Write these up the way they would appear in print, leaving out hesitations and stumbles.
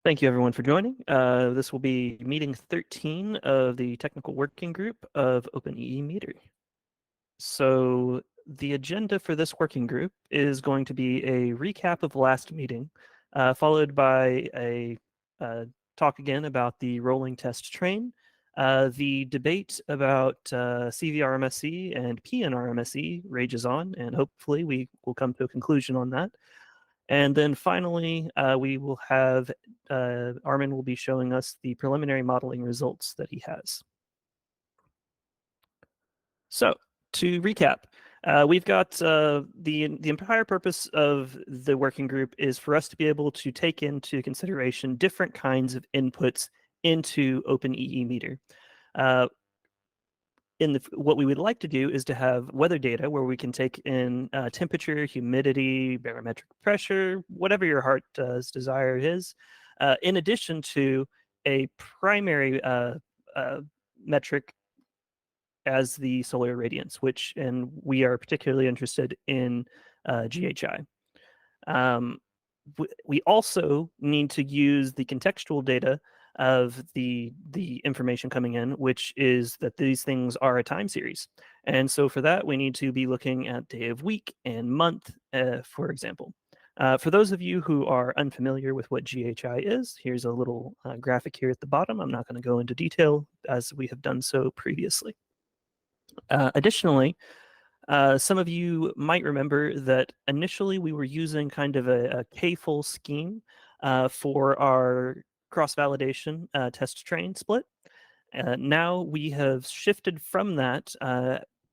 Thank you, everyone, for joining. This will be meeting 13 of the technical working group of OpenEEmeter. So the agenda for this working group is going to be a recap of the last meeting, followed by a talk again about the rolling test train, the debate about CVRMSE and PNRMSE rages on, and hopefully we will come to a conclusion on that. And then finally, we will have Armin will be showing us the preliminary modeling results that he has. So to recap, we've got the entire purpose of the working group is for us to be able to take into consideration different kinds of inputs into OpenEEmeter. What we would like to do is to have weather data where we can take in temperature, humidity, barometric pressure, whatever your heart's desire is, in addition to a primary metric as the solar irradiance, and we are particularly interested in GHI. We also need to use the contextual data of the information coming in, which is that these things are a time series. And so for that, we need to be looking at day of week and month, for example. For those of you who are unfamiliar with what GHI is, here's a little graphic here at the bottom. I'm not going to go into detail as we have done so previously. Additionally, some of you might remember that initially we were using kind of a K-full scheme for our cross-validation test train split. Now we have shifted from that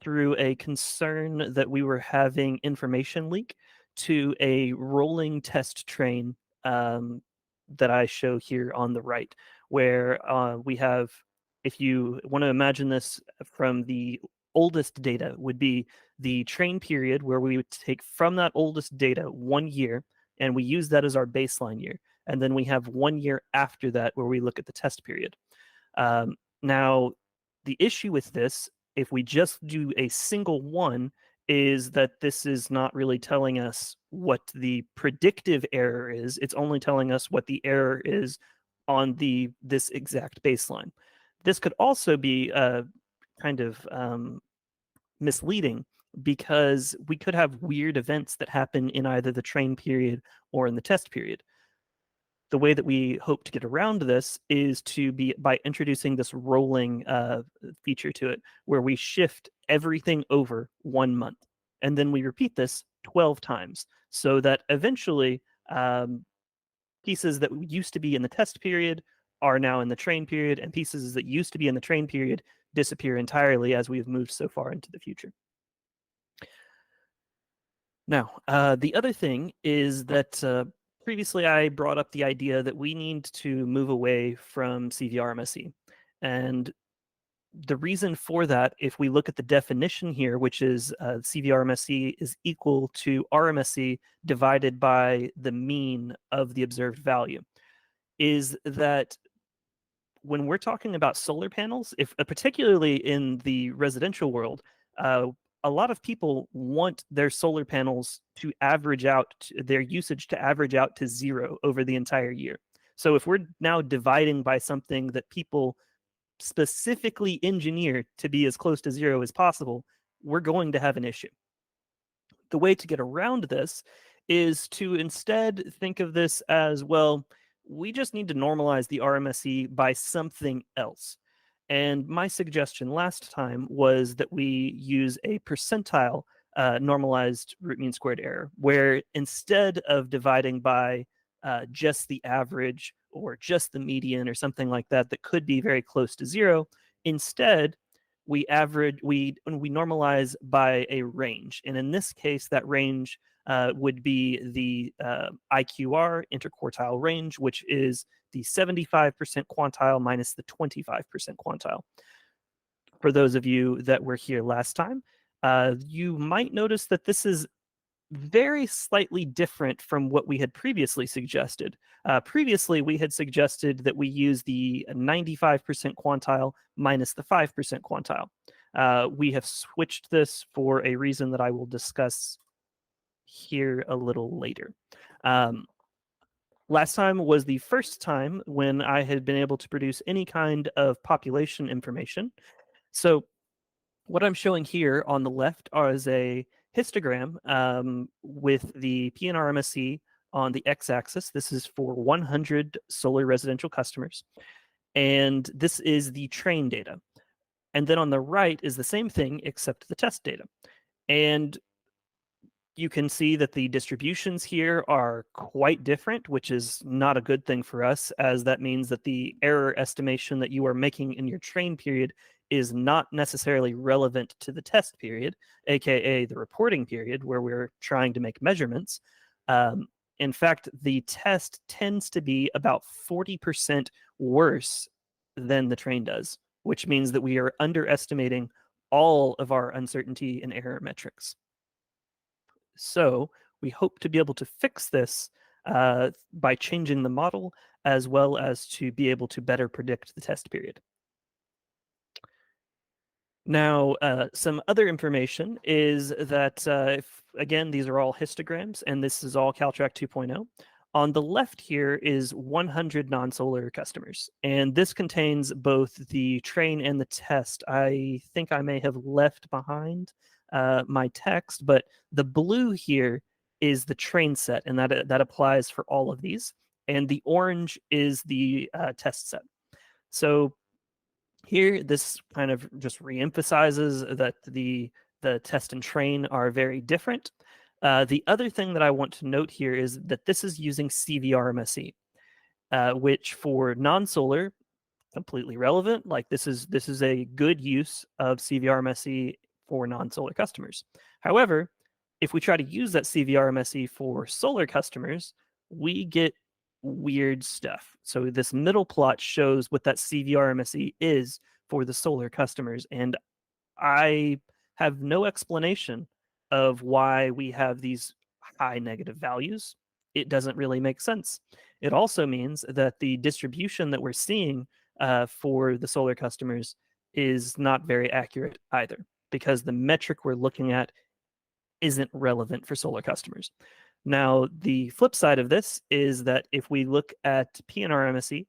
through a concern that we were having information leak to a rolling test train that I show here on the right, where we have, if you want to imagine this from the oldest data, would be the train period where we would take from that oldest data 1 year, and we use that as our baseline year. And then we have 1 year after that where we look at the test period. Now, the issue with this, if we just do a single one, is that this is not really telling us what the predictive error is. It's only telling us what the error is on this exact baseline. This could also be kind of misleading because we could have weird events that happen in either the train period or in the test period. The way that we hope to get around this is to be by introducing this rolling feature to it, where we shift everything over 1 month. And then we repeat this 12 times so that eventually pieces that used to be in the test period are now in the train period, and pieces that used to be in the train period disappear entirely as we've moved so far into the future. Now, the other thing is that previously I brought up the idea that we need to move away from CVRMSE. And the reason for that, if we look at the definition here, which is CVRMSE is equal to RMSE divided by the mean of the observed value, is that when we're talking about solar panels, if particularly in the residential world, a lot of people want their solar panels to average out, their usage to average out to 0 over the entire year. So if we're now dividing by something that people specifically engineer to be as close to 0 as possible, we're going to have an issue. The way to get around this is to instead think of this as, well, we just need to normalize the RMSE by something else. And my suggestion last time was that we use a percentile normalized root mean squared error, where instead of dividing by just the average or just the median or something like that that could be very close to 0, instead we normalize by a range. And in this case, that range would be the IQR interquartile range, which is the 75% quantile minus the 25% quantile. For those of you that were here last time, you might notice that this is very slightly different from what we had previously suggested. Previously, we had suggested that we use the 95% quantile minus the 5% quantile. We have switched this for a reason that I will discuss here a little later. Last time was the first time when I had been able to produce any kind of population information. So what I'm showing here on the left is a histogram with the PNR MSE on the x-axis. This is for 100 solar residential customers. And this is the train data. And then on the right is the same thing except the test data. And you can see that the distributions here are quite different, which is not a good thing for us, as that means that the error estimation that you are making in your train period is not necessarily relevant to the test period, aka the reporting period, where we're trying to make measurements. In fact, the test tends to be about 40% worse than the train does, which means that we are underestimating all of our uncertainty and error metrics. So we hope to be able to fix this by changing the model, as well as to be able to better predict the test period. Now, some other information is that, again, these are all histograms, and this is all Caltrack 2.0. On the left here is 100 non-solar customers, and this contains both the train and the test. I think I may have left behind my text, but the blue here is the train set, and that applies for all of these. And the orange is the test set. So here, this kind of just reemphasizes that the test and train are very different. The other thing that I want to note here is that this is using CVRMSE, which for non-solar, completely relevant. Like this is a good use of CVRMSE for non-solar customers. However, if we try to use that CVRMSE for solar customers, we get weird stuff. So this middle plot shows what that CVRMSE is for the solar customers, and I have no explanation of why we have these high negative values. It doesn't really make sense. It also means that the distribution that we're seeing for the solar customers is not very accurate either, because the metric we're looking at isn't relevant for solar customers. Now, the flip side of this is that if we look at PNR MSE,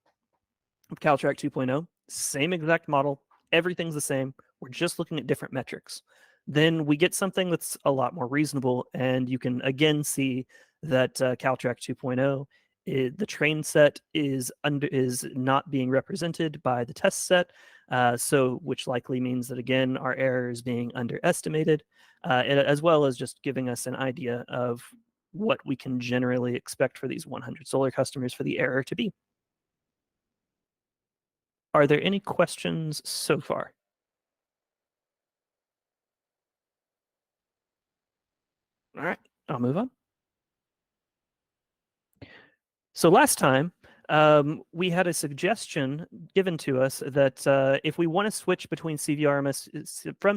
Caltrack 2.0, same exact model, everything's the same. We're just looking at different metrics. Then we get something that's a lot more reasonable, and you can again see that Caltrack 2.0, the train set is not being represented by the test set, so which likely means that again our error is being underestimated, as well as just giving us an idea of what we can generally expect for these 100 solar customers for the error to be. Are there any questions so far? All right, I'll move on. So last time, we had a suggestion given to us that if we want to switch between from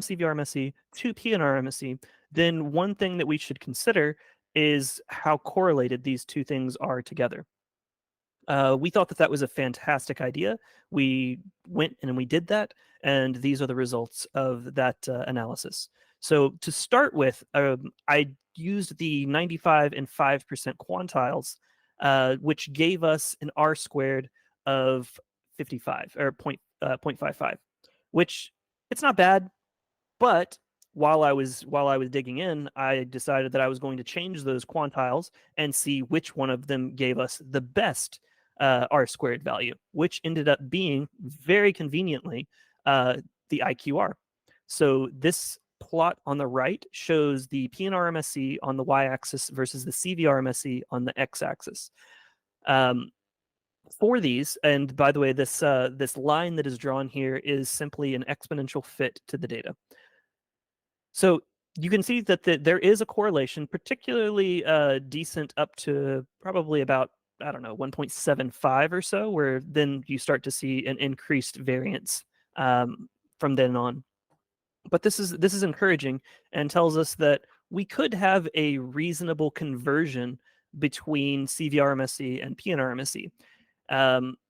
CVRMSE to PNRMSE, then one thing that we should consider is how correlated these two things are together. We thought that was a fantastic idea. We went and we did that, and these are the results of that analysis. So to start with, I used the 95 and 5% quantiles, which gave us an R squared of 55 or 0.55, which it's not bad, but while I was digging in, I decided that I was going to change those quantiles and see which one of them gave us the best R squared value, which ended up being very conveniently the IQR. So this plot on the right shows the PNRMSE on the y-axis versus the CVRMSE on the x-axis. For these, and by the way, this line that is drawn here is simply an exponential fit to the data. So you can see that there is a correlation, particularly decent up to probably about, I don't know, 1.75 or so, where then you start to see an increased variance from then on. But this is encouraging and tells us that we could have a reasonable conversion between CVRMSE and PNRMSE.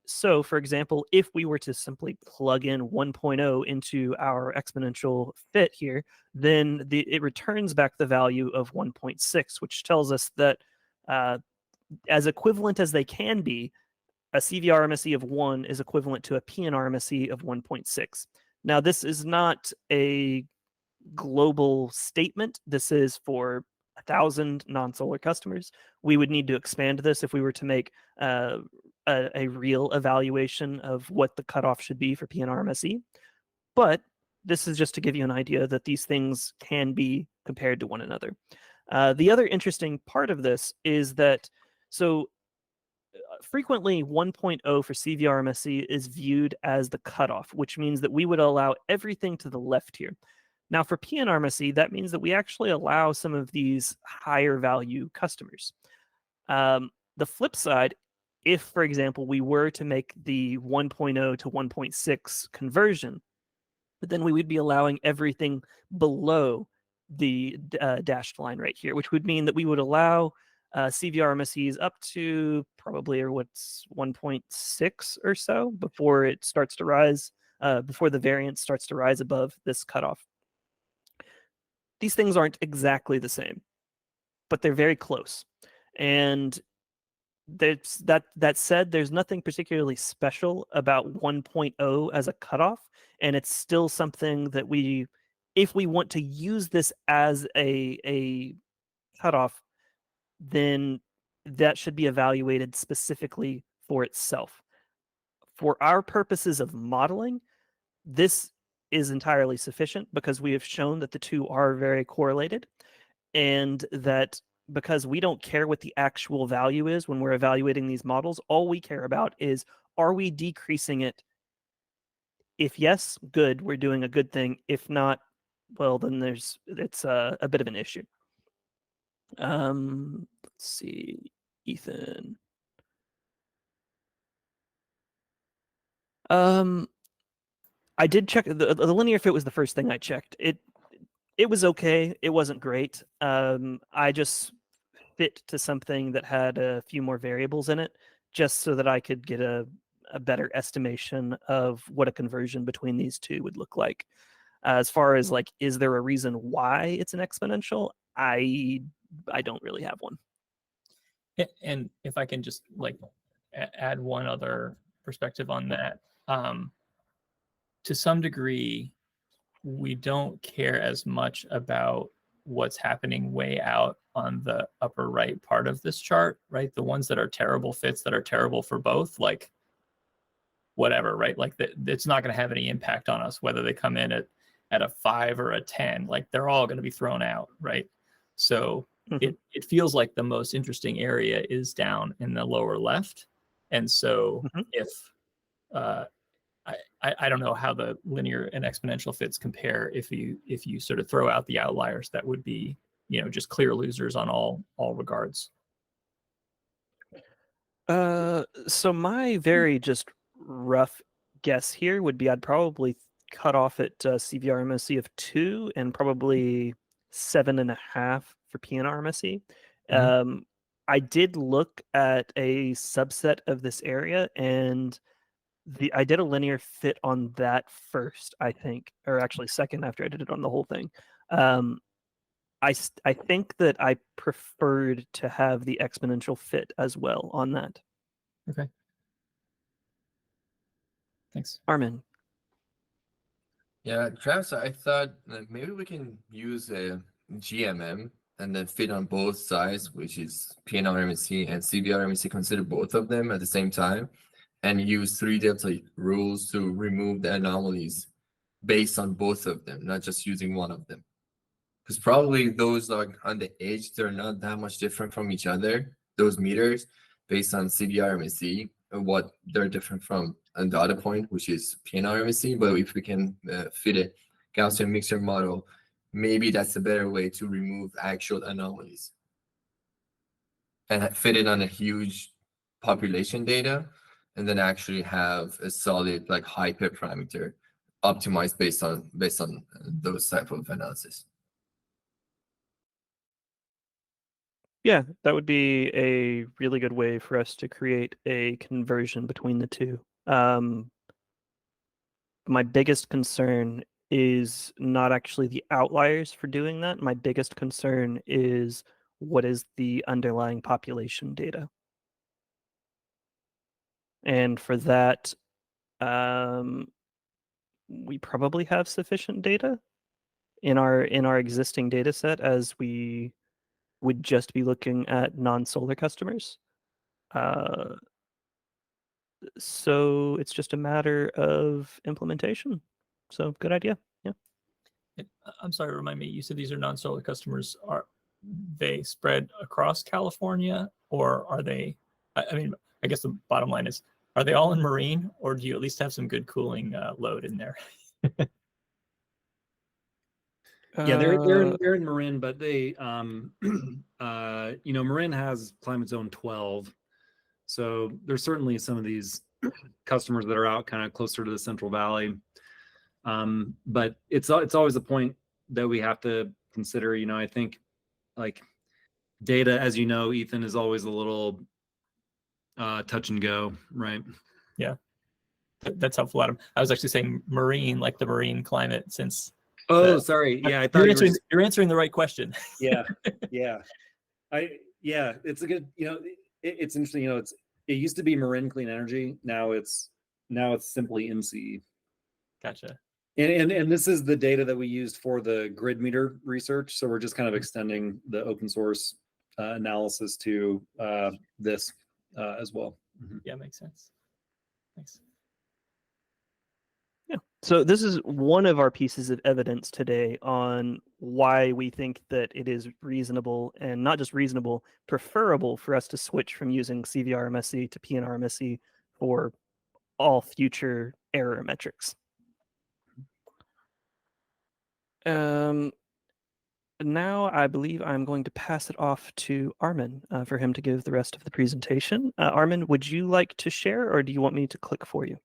So, for example, if we were to simply plug in 1.0 into our exponential fit here, then it returns back the value of 1.6, which tells us that as equivalent as they can be, a CVR-MSE of 1 is equivalent to a PNR-MSE of 1.6. Now, this is not a global statement. This is for 1,000 non-solar customers. We would need to expand this if we were to make a real evaluation of what the cutoff should be for PNR-MSE. But this is just to give you an idea that these things can be compared to one another. The other interesting part of this is that, so frequently 1.0 for CVR-MSE is viewed as the cutoff, which means that we would allow everything to the left here. Now for PNR-MSE, that means that we actually allow some of these higher value customers. The flip side, if, for example, we were to make the 1.0 to 1.6 conversion, but then we would be allowing everything below the dashed line right here, which would mean that we would allow CVR-MSEs up to probably, or what's 1.6 or so before it starts to rise, before the variance starts to rise above this cutoff. These things aren't exactly the same, but they're very close. And that said, there's nothing particularly special about 1.0 as a cutoff, and it's still something that we, if we want to use this as a cutoff, then that should be evaluated specifically for itself. For our purposes of modeling, this is entirely sufficient because we have shown that the two are very correlated, and that because we don't care what the actual value is when we're evaluating these models, all we care about is, are we decreasing it? If yes, good, we're doing a good thing. If not, well, then it's a bit of an issue. Let's see, Ethan. I did check the linear fit was the first thing I checked. It was okay. It wasn't great. I just fit to something that had a few more variables in it, just so that I could get a better estimation of what a conversion between these two would look like. As far as like, is there a reason why it's an exponential? I don't really have one. And if I can just like add one other perspective on that, to some degree, we don't care as much about what's happening way out on the upper right part of this chart, right? The ones that are terrible fits that are terrible for both, like whatever, right? Like it's not going to have any impact on us whether they come in at a 5 or a 10. Like they're all going to be thrown out, right? So it feels like the most interesting area is down in the lower left. And so if I don't know how the linear and exponential fits compare if you sort of throw out the outliers that would be, you know, just clear losers on all regards. So my very just rough guess here would be I'd probably cut off at CVR-MSE of 2 and probably 7.5 for PNR-MSE. I did look at a subset of this area, and I did a linear fit on that first, I think, or actually second after I did it on the whole thing. I think that I preferred to have the exponential fit as well on that. Okay. Thanks. Armin. Yeah, Travis, I thought maybe we can use a GMM and then fit on both sides, which is PNR-MSE and CVR-MSE, consider both of them at the same time, and use 3 delta rules to remove the anomalies based on both of them, not just using one of them. Because probably those like on the edge, they're not that much different from each other, those meters, based on CVR-MSE, and what they're different from and the other point, which is PNR-MSE. But if we can fit a Gaussian mixture model, maybe that's a better way to remove actual anomalies and fit it on a huge population data, and then actually have a solid like hyperparameter optimized based on those type of analysis. Yeah, that would be a really good way for us to create a conversion between the two. My biggest concern is not actually the outliers for doing that. My biggest concern is what is the underlying population data. And for that, we probably have sufficient data in our existing data set, as we would just be looking at non-solar customers. So it's just a matter of implementation. So good idea. Yeah. I'm sorry, remind me, you said these are non-solar customers. Are they spread across California, or are they, I mean, I guess the bottom line is, are they all in marine, or do you at least have some good cooling load in there? Yeah, they're in Marin, but they Marin has climate zone 12. So there's certainly some of these customers that are out kind of closer to the Central Valley. But it's always a point that we have to consider. I think like data, as you know, Ethan, is always a little touch and go, right? Yeah, that's helpful, Adam. I was actually saying marine, like the marine climate, since. Oh, sorry. Yeah, I thought you're answering the right question. Yeah, yeah. It's a good. It's interesting. It used to be Marin Clean Energy. Now it's simply MCE. Gotcha. And this is the data that we used for the grid meter research. So we're just kind of extending the open source analysis to this as well. Mm-hmm. Yeah, makes sense. Thanks. Yeah. So this is one of our pieces of evidence today on why we think that it is reasonable, and not just reasonable, preferable for us to switch from using CVRMSE to PNRMSE for all future error metrics. Now I believe I'm going to pass it off to Armin for him to give the rest of the presentation. Armin, would you like to share, or do you want me to click for you?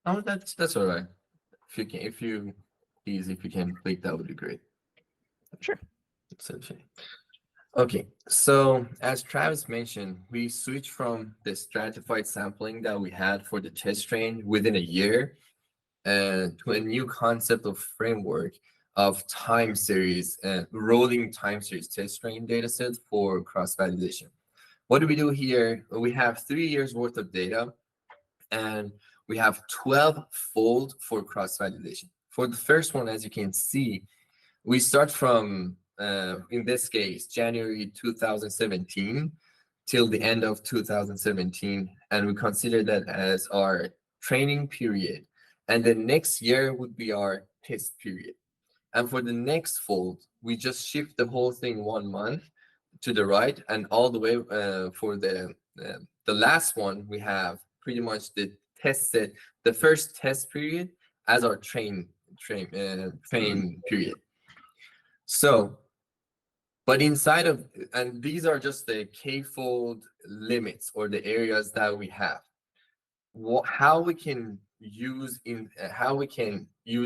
Oh, that's all right. If you can click, that would be great. Sure. Okay, so as Travis mentioned, we switched from the stratified sampling that we had for the test train within a year to a new concept of framework of time series and rolling time series test train datasets for cross-validation. What do we do here? We have 3 years worth of data, and we have 12-fold for cross-validation. For the first one, as you can see, we start from, in this case, January 2017 till the end of 2017, and we consider that as our training period. And the next year would be our test period. And for the next fold, we just shift the whole thing 1 month to the right, and all the way for the last one, we have pretty much the test set, the first test period as our train period. So, but inside of, and these are just the k-fold limits or the areas that we have. How we can use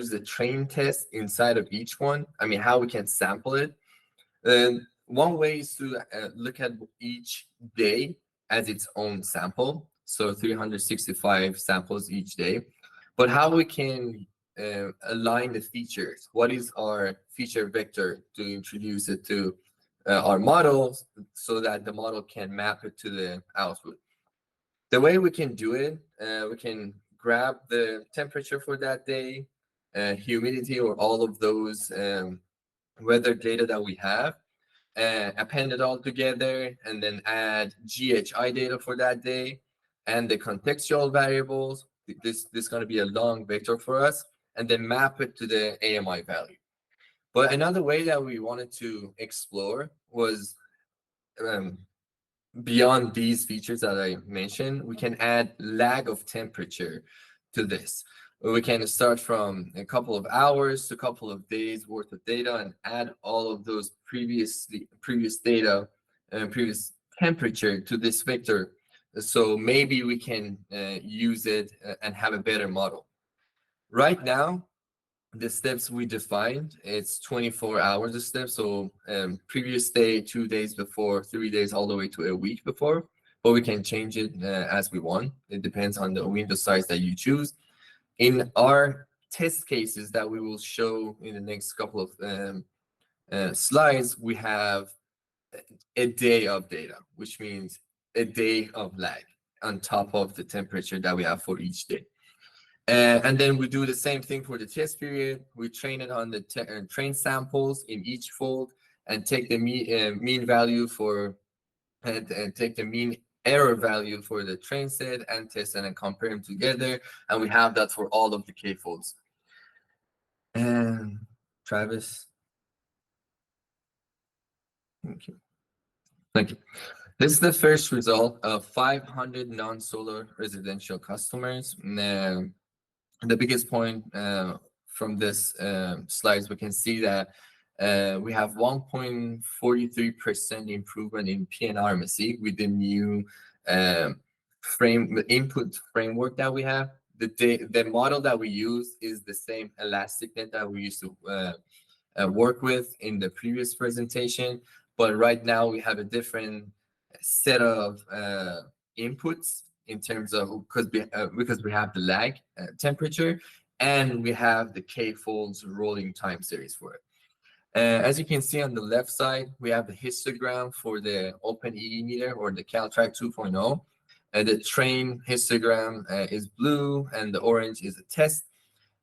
the train test inside of each one. I mean, how we can sample it. And one way is to look at each day as its own sample. So 365 samples each day. But how we can align the features. What is our feature vector to introduce it to our model so that the model can map it to the output. The way we can do it, we can grab the temperature for that day, humidity, or all of those weather data that we have, append it all together, and then add GHI data for that day and the contextual variables. This is going to be a long vector for us, and then map it to the AMI value. But another way that we wanted to explore was beyond these features that I mentioned, we can add lag of temperature to this. We can start from a couple of hours to a couple of days worth of data and add all of those previous data and previous temperature to this vector. So maybe we can use it and have a better model. Right now, the steps we defined, it's 24 hours a step. So previous day, 2 days before, 3 days, all the way to a week before. But we can change it as we want. It depends on the window size that you choose. In our test cases that we will show in the next couple of slides, we have a day of data, which means a day of lag. on top of the temperature that we have for each day. And then we do the same thing for the test period. We train it on the train samples in each fold and take the mean value for and take the mean error value for the train set and test and then compare them together. And we have that for all of the K folds. And Travis. Thank you. Thank you. This is the first result of 500 non-solar residential customers. The biggest point from this slides, we can see that we have 1.43% improvement in PNRMSE with the new input framework that we have. The model that we use is the same ElasticNet that we used to work with in the previous presentation, but right now we have a different set of inputs in terms of because we have the lag temperature and we have the K folds rolling time series for it. As you can see on the left side, we have the histogram for the OpenEEmeter or the Caltrack 2.0. The train histogram is blue and the orange is a test.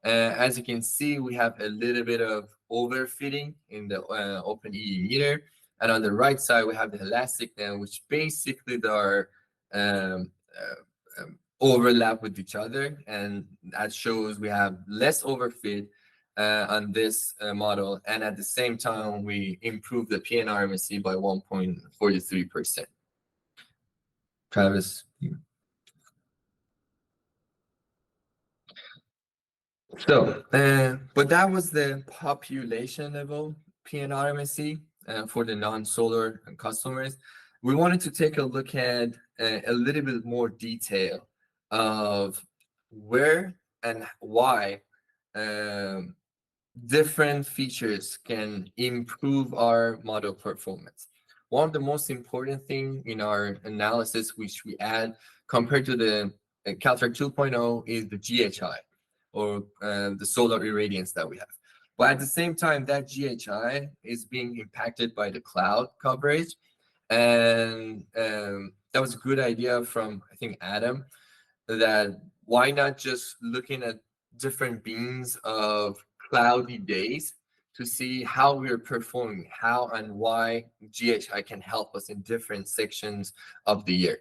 As you can see, we have a little bit of overfitting in the OpenEEmeter. And on the right side, we have the ElasticNet, which basically they are overlap with each other. And that shows we have less overfit on this model. And at the same time, we improve the PNRMSE by 1.43%. Travis. So, but that was the population level PNRMSE for the non-solar customers. We wanted to take a look at a little bit more detail of where and why different features can improve our model performance. One of the most important thing in our analysis, which we add compared to the Caltrack 2.0, is the GHI, or the solar irradiance that we have. But at the same time, that GHI is being impacted by the cloud coverage. And that was a good idea from, I think, Adam, that why not just looking at different beams of cloudy days to see how we're performing, how and why GHI can help us in different sections of the year.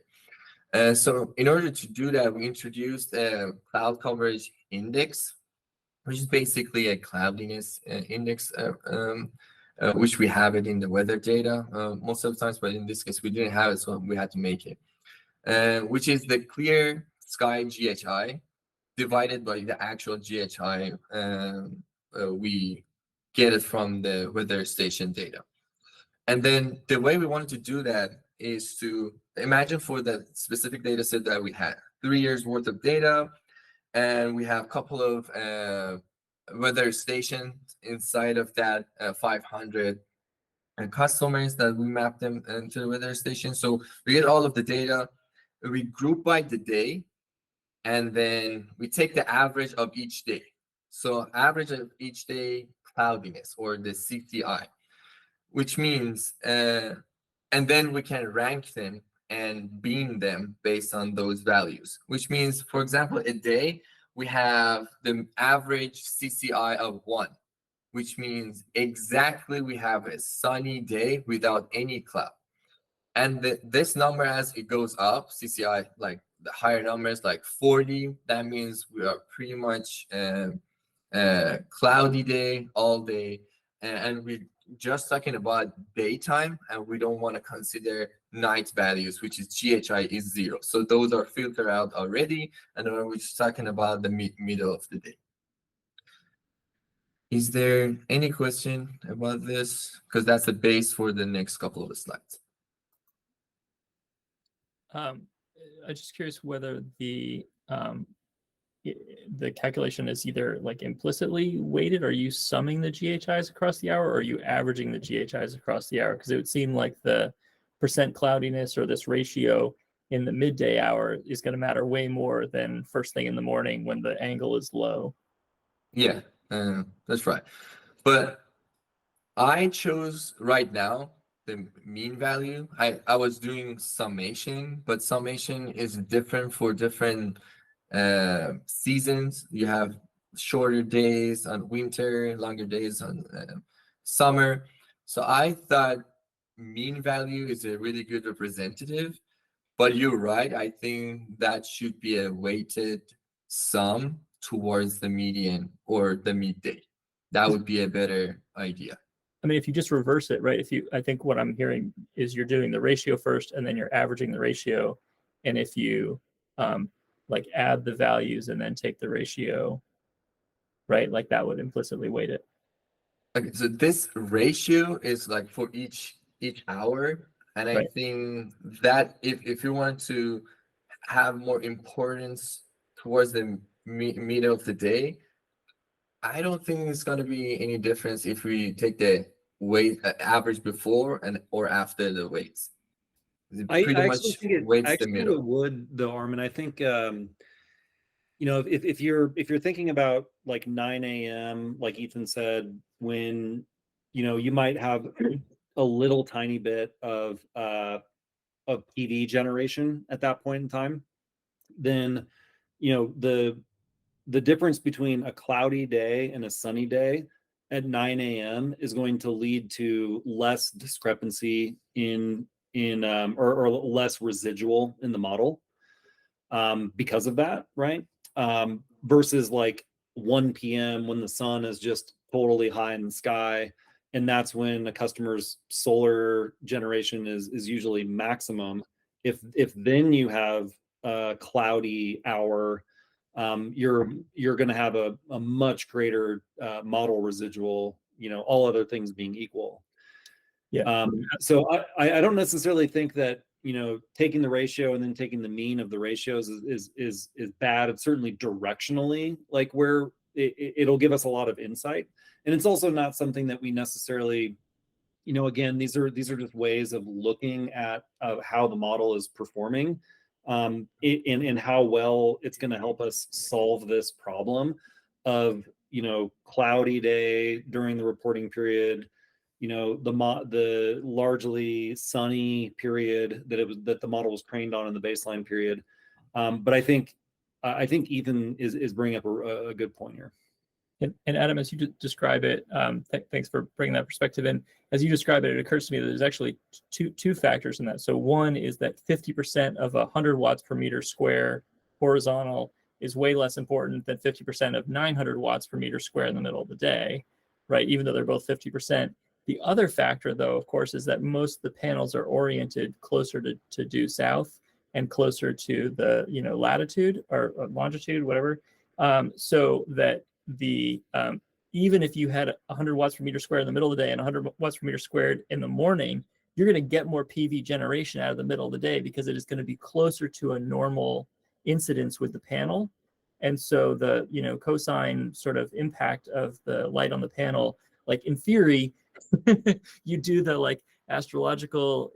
So in order to do that, we introduced a cloud coverage index, which is basically a cloudiness index, which we have it in the weather data most of the times, but in this case we didn't have it, so we had to make it, which is the clear sky GHI divided by the actual GHI we get it from the weather station data. And then the way we wanted to do that is to imagine for the specific data set that we had 3 years worth of data, and we have a couple of weather stations inside of that 500 customers that we map them into the weather station. So we get all of the data, we group by the day, and then we take the average of each day. So average of each day cloudiness, or the CTI, which means, and then we can rank them and beam them based on those values, which means, for example, a day we have the average CCI of 1, which means exactly we have a sunny day without any cloud. And this number, as it goes up, CCI, like the higher numbers, like 40, that means we are pretty much cloudy day all day. And we're just talking about daytime, and we don't want to consider night values, which is GHI is 0. So those are filtered out already, and then we're just talking about the middle of the day. Is there any question about this? Because that's the base for the next couple of slides. I'm just curious whether the calculation is either like implicitly weighted. Are you summing the GHIs across the hour, or are you averaging the GHIs across the hour? Because it would seem like the percent cloudiness or this ratio in the midday hour is going to matter way more than first thing in the morning when the angle is low. Yeah, that's right. But I chose right now the mean value. I was doing summation, but summation is different for different seasons. You have shorter days on winter, longer days on summer. So I thought mean value is a really good representative, but you're right. I think that should be a weighted sum towards the median or the midday. That would be a better idea. I mean, if you just reverse it, right? I think what I'm hearing is you're doing the ratio first, and then you're averaging the ratio. And if you like add the values and then take the ratio, right? Like that would implicitly weight it. Okay, so this ratio is like for each hour, and I Right. think that if you want to have more importance towards the middle of the day, I don't think it's going to be any difference if we take the weight average before and or after the weights. It I pretty actually much think it weights the actually think middle. it would though, Armin. I think you know, if you're thinking about like 9 a.m., like Ethan said, when you know you might have a little tiny bit of PV generation at that point in time, then you know the difference between a cloudy day and a sunny day at 9 a.m. is going to lead to less discrepancy in or less residual in the model because of that, right? Versus like 1 p.m. when the sun is just totally high in the sky, and that's when a customer's solar generation is usually maximum. If then you have a cloudy hour, you're going to have a much greater model residual. You know, all other things being equal. Yeah. So I don't necessarily think that, you know, taking the ratio and then taking the mean of the ratios is bad. It's certainly directionally like where it'll give us a lot of insight, and it's also not something that we necessarily, you know, again, these are just ways of looking at how the model is performing, and how well it's going to help us solve this problem of, you know, cloudy day during the reporting period, you know, the largely sunny period that the model was trained on in the baseline period. But I think Ethan is bringing up a good point here. And Adam, as you describe it, thanks for bringing that perspective in. As you describe it, it occurs to me that there's actually two factors in that. So one is that 50% of 100 watts per meter square horizontal is way less important than 50% of 900 watts per meter square in the middle of the day, right? Even though they're both 50%. The other factor, though, of course, is that most of the panels are oriented closer to due south and closer to the, you know, latitude or longitude, whatever, so that the even if you had 100 watts per meter squared in the middle of the day and 100 watts per meter squared in the morning, you're going to get more PV generation out of the middle of the day because it is going to be closer to a normal incidence with the panel. And so the, you know, cosine sort of impact of the light on the panel, like in theory, you do the like astronomical,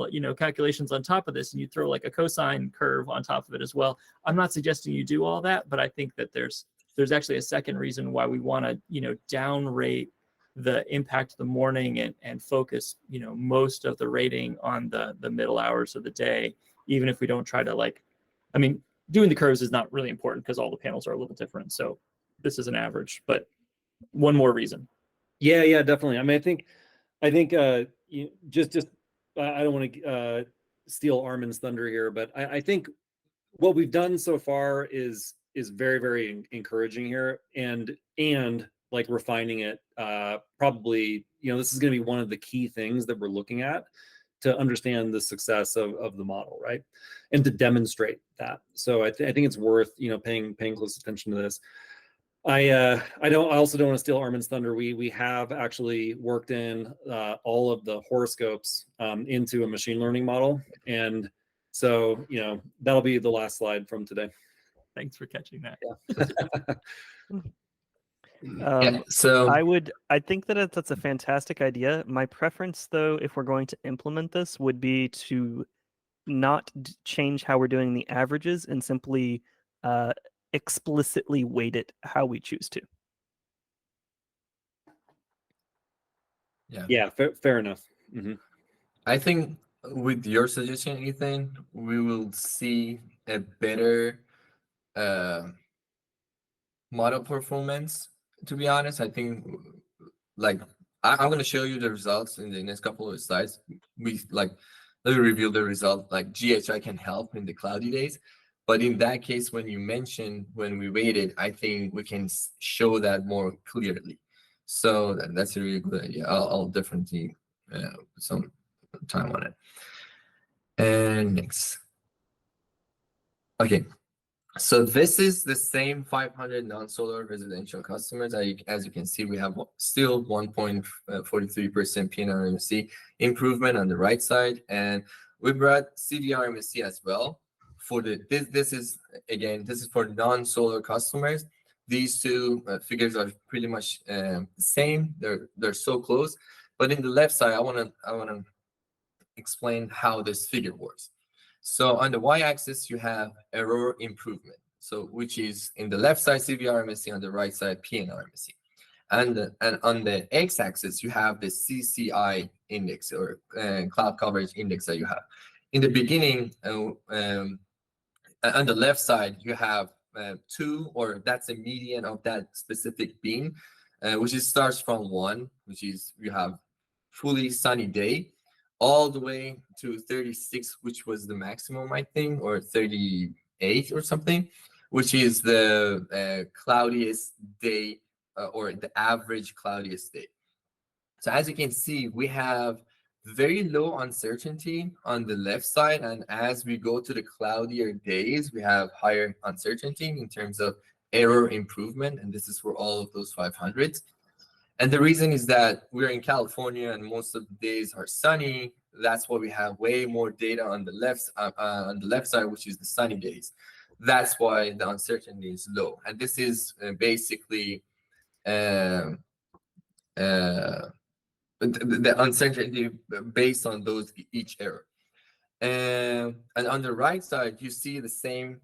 you know, calculations on top of this, and you throw like a cosine curve on top of it as well. I'm not suggesting you do all that, but I think that there's actually a second reason why we want to, you know, downrate the impact of the morning and focus, you know, most of the rating on the middle hours of the day, even if we don't try to like, I mean, doing the curves is not really important because all the panels are a little different. So this is an average, but one more reason. Yeah, definitely. I mean, I think you just I don't want to steal Armin's thunder here, but I think what we've done so far is very, very encouraging here, and like refining it. Probably, you know, this is going to be one of the key things that we're looking at to understand the success of the model, right, and to demonstrate that. So I think it's worth, you know, paying close attention to this. I also don't want to steal Armin's thunder. We have actually worked in all of the horoscopes into a machine learning model, and so, you know, that'll be the last slide from today. Thanks for catching that. Yeah, so I think that that's a fantastic idea. My preference, though, if we're going to implement this, would be to not change how we're doing the averages and simply explicitly weight it how we choose to. Yeah, fair enough. Mhm. I think with your suggestion, Ethan, we will see a better model performance. To be honest, I think like I'm going to show you the results in the next couple of slides. Let me reveal the result. Like GHI can help in the cloudy days, but in that case, when you mentioned when we waited, I think we can show that more clearly. So that's a really good idea. I'll definitely put some time on it. And next, okay. So this is the same 500 non-solar residential customers. As you can see, we have still 1.43% PNRMC improvement on the right side, and we brought CVRMC as well. For this is for non-solar customers. These two figures are pretty much the same. They're so close, but in the left side, I wanna explain how this figure works. So on the y-axis, you have error improvement. So which is in the left side CVRMSC, on the right side PNRMSC. And on the x-axis, you have the CCI index, or cloud coverage index that you have. In the beginning, on the left side, you have 2, or that's a median of that specific beam, which starts from 1, which is you have fully sunny day, all the way to 36, which was the maximum, I think, or 38 or something, which is the cloudiest day, or the average cloudiest day. So as you can see, we have very low uncertainty on the left side, and as we go to the cloudier days, we have higher uncertainty in terms of error improvement, and this is for all of those 500s. And the reason is that we're in California and most of the days are sunny. That's why we have way more data on the left side, which is the sunny days. That's why the uncertainty is low. And this is basically the uncertainty based on those each error. And on the right side, you see the same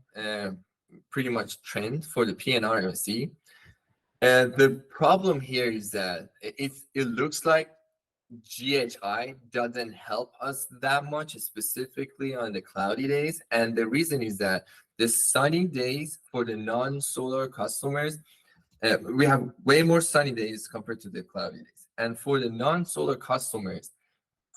pretty much trend for the PNRMC. And the problem here is that it looks like GHI doesn't help us that much, specifically on the cloudy days. And the reason is that the sunny days for the non-solar customers, we have way more sunny days compared to the cloudy days. And for the non-solar customers,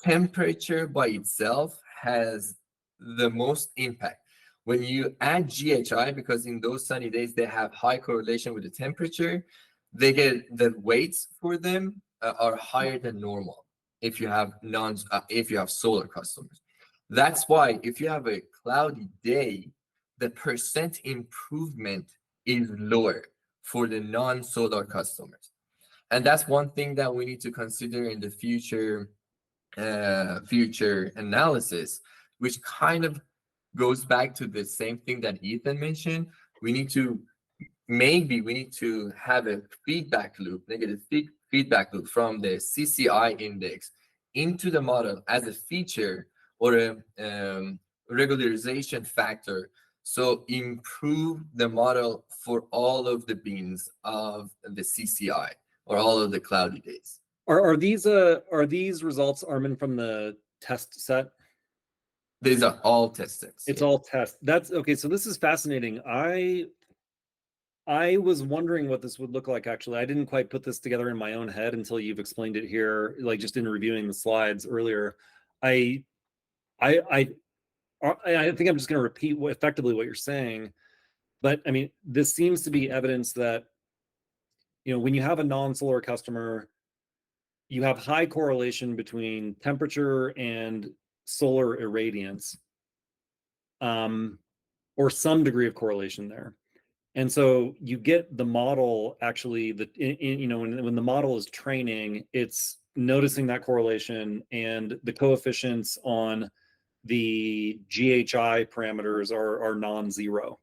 temperature by itself has the most impact. When you add GHI, because in those sunny days they have high correlation with the temperature, they get the weights for them are higher than normal if you have solar customers. That's why if you have a cloudy day, the percent improvement is lower for the non-solar customers. And that's one thing that we need to consider in the future analysis, which kind of goes back to the same thing that Ethan mentioned. Maybe we need to have a feedback loop, negative feedback loop from the CCI index into the model as a feature or a regularization factor. So improve the model for all of the beams of the CCI or all of the cloudy days. Are these results, Armin, from the test set? These are all test sets. It's all test. That's okay. So this is fascinating. I was wondering what this would look like. Actually, I didn't quite put this together in my own head until you've explained it here, like just in reviewing the slides earlier. I think I'm just going to repeat effectively what you're saying, but I mean, this seems to be evidence that, you know, when you have a non-solar customer, you have high correlation between temperature and solar irradiance, or some degree of correlation there. And so you get the model actually, when the model is training, it's noticing that correlation, and the coefficients on the GHI parameters are non-zero.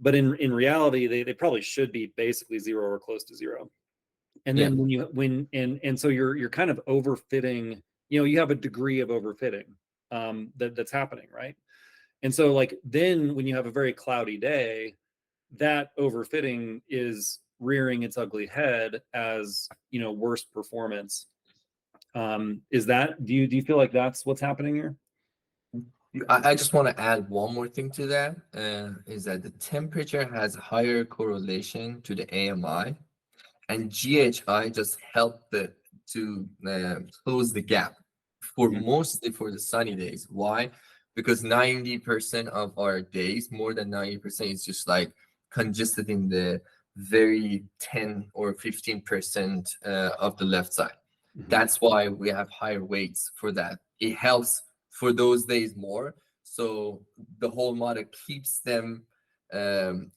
But in reality, they probably should be basically 0 or close to 0. And then so you're kind of overfitting, you have a degree of overfitting that's happening, right? And so like then when you have a very cloudy day, that overfitting is rearing its ugly head as worse performance. Is that, do you feel like that's what's happening here? I just want to add one more thing to that, is that the temperature has higher correlation to the AMI, and GHI just helped to close the gap for Mhm. mostly for the sunny days. Why? Because 90% of our days, more than 90%, is just like congested in the very 10 or 15% of the left side. Mhm. That's why we have higher weights for that. It helps for those days more. So the whole model keeps them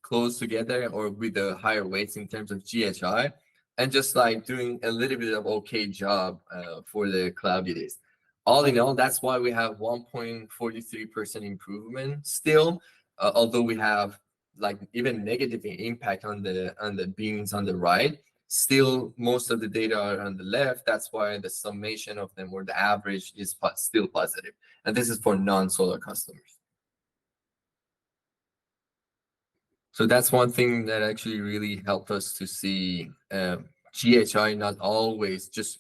close together or with the higher weights in terms of GHI, and just like doing a little bit of okay job for the cloudy days. All in all, that's why we have 1.43% improvement still, although we have like even negative impact on the beams on the right. Still, most of the data are on the left. That's why the summation of them or the average is still positive. And this is for non-solar customers. So that's one thing that actually really helped us to see GHI not always just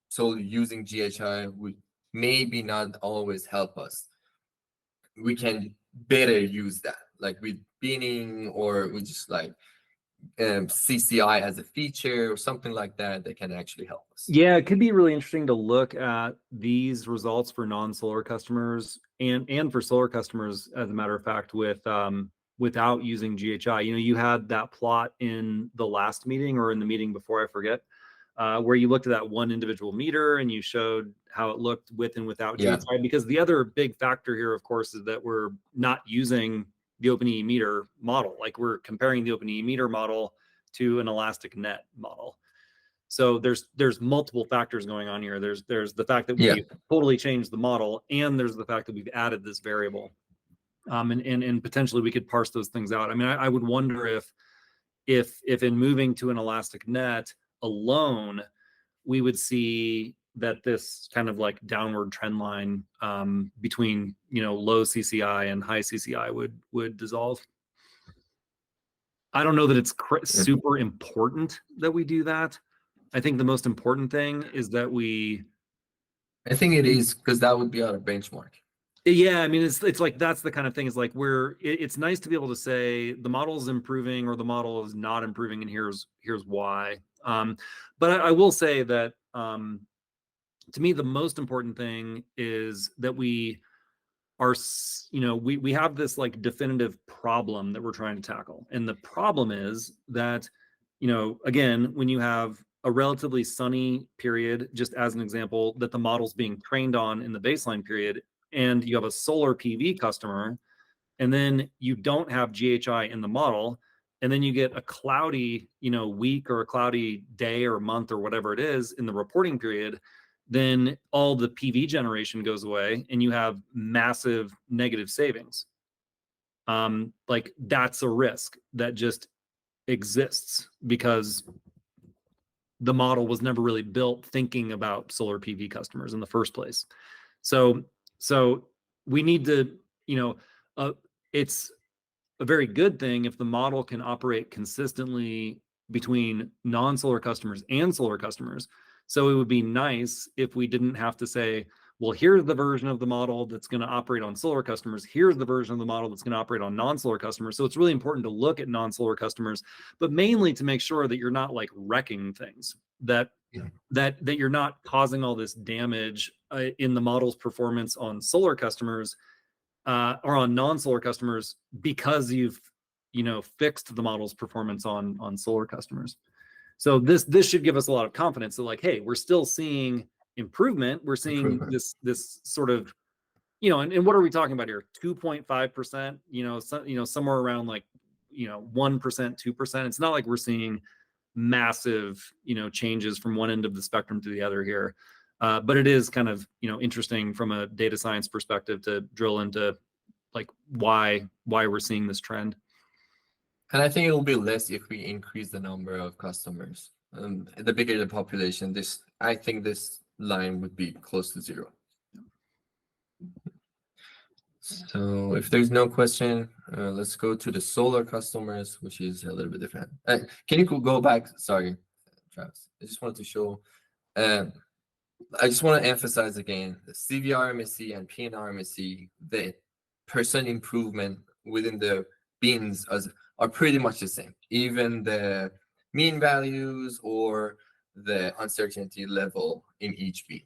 solely using GHI would maybe not always help us. We can better use that, like with binning or we just like CCI as a feature or something like that that can actually help us. Yeah, it could be really interesting to look at these results for non-solar customers and for solar customers, as a matter of fact, with without using GHI. You know, you had that plot in the last meeting or in the meeting before, I forget, where you looked at that one individual meter and you showed how it looked with and without Yeah. GHI. Because the other big factor here, of course, is that we're not using the OpenEEmeter model. Like we're comparing the OpenEEmeter model to an elastic net model. So there's multiple factors going on here. There's the fact that we totally changed the model, and there's the fact that we've added this variable. And potentially we could parse those things out. I mean, I would wonder if in moving to an elastic net alone, we would see that this kind of like downward trend line between, you know, low CCI and high CCI would dissolve. I don't know that it's super important that we do that. I think the most important thing is that I think it is, because that would be our benchmark. Yeah, I mean, it's like that's the kind of thing. Is like it's nice to be able to say the model is improving or the model is not improving, and here's why. But I will say that to me, the most important thing is that we are, you know, we have this like definitive problem that we're trying to tackle, and the problem is that, you know, again, when you have a relatively sunny period, just as an example, that the model's being trained on in the baseline period, and you have a solar PV customer, and then you don't have GHI in the model, and then you get a cloudy, you know, week or a cloudy day or month or whatever it is in the reporting period, then all the PV generation goes away and you have massive negative savings. Like that's a risk that just exists because the model was never really built thinking about solar PV customers in the first place. So we need to, you know, it's a very good thing if the model can operate consistently between non-solar customers and solar customers. So it would be nice if we didn't have to say, well, here's the version of the model that's going to operate on solar customers. Here's the version of the model that's going to operate on non-solar customers. So it's really important to look at non-solar customers, but mainly to make sure that you're not like wrecking things, that you're not causing all this damage in the model's performance on solar customers or on non-solar customers because you've, you know, fixed the model's performance on solar customers. So this should give us a lot of confidence that like, hey, we're still seeing improvement. We're seeing this sort of, you know, and what are we talking about here? 2.5%, you know, somewhere around like, you know, 1%, 2%. It's not like we're seeing massive, you know, changes from one end of the spectrum to the other here. But it is kind of, you know, interesting from a data science perspective to drill into like why we're seeing this trend. And I think it will be less if we increase the number of customers. The bigger the population, I think this line would be close to 0. So if there's no question, let's go to the solar customers, which is a little bit different. Can you go back? Sorry, Travis. I just wanted to show I just want to emphasize again, the CVR MSE and PNR MSE, the percent improvement within the bins are pretty much the same. Even the mean values or the uncertainty level in each bin.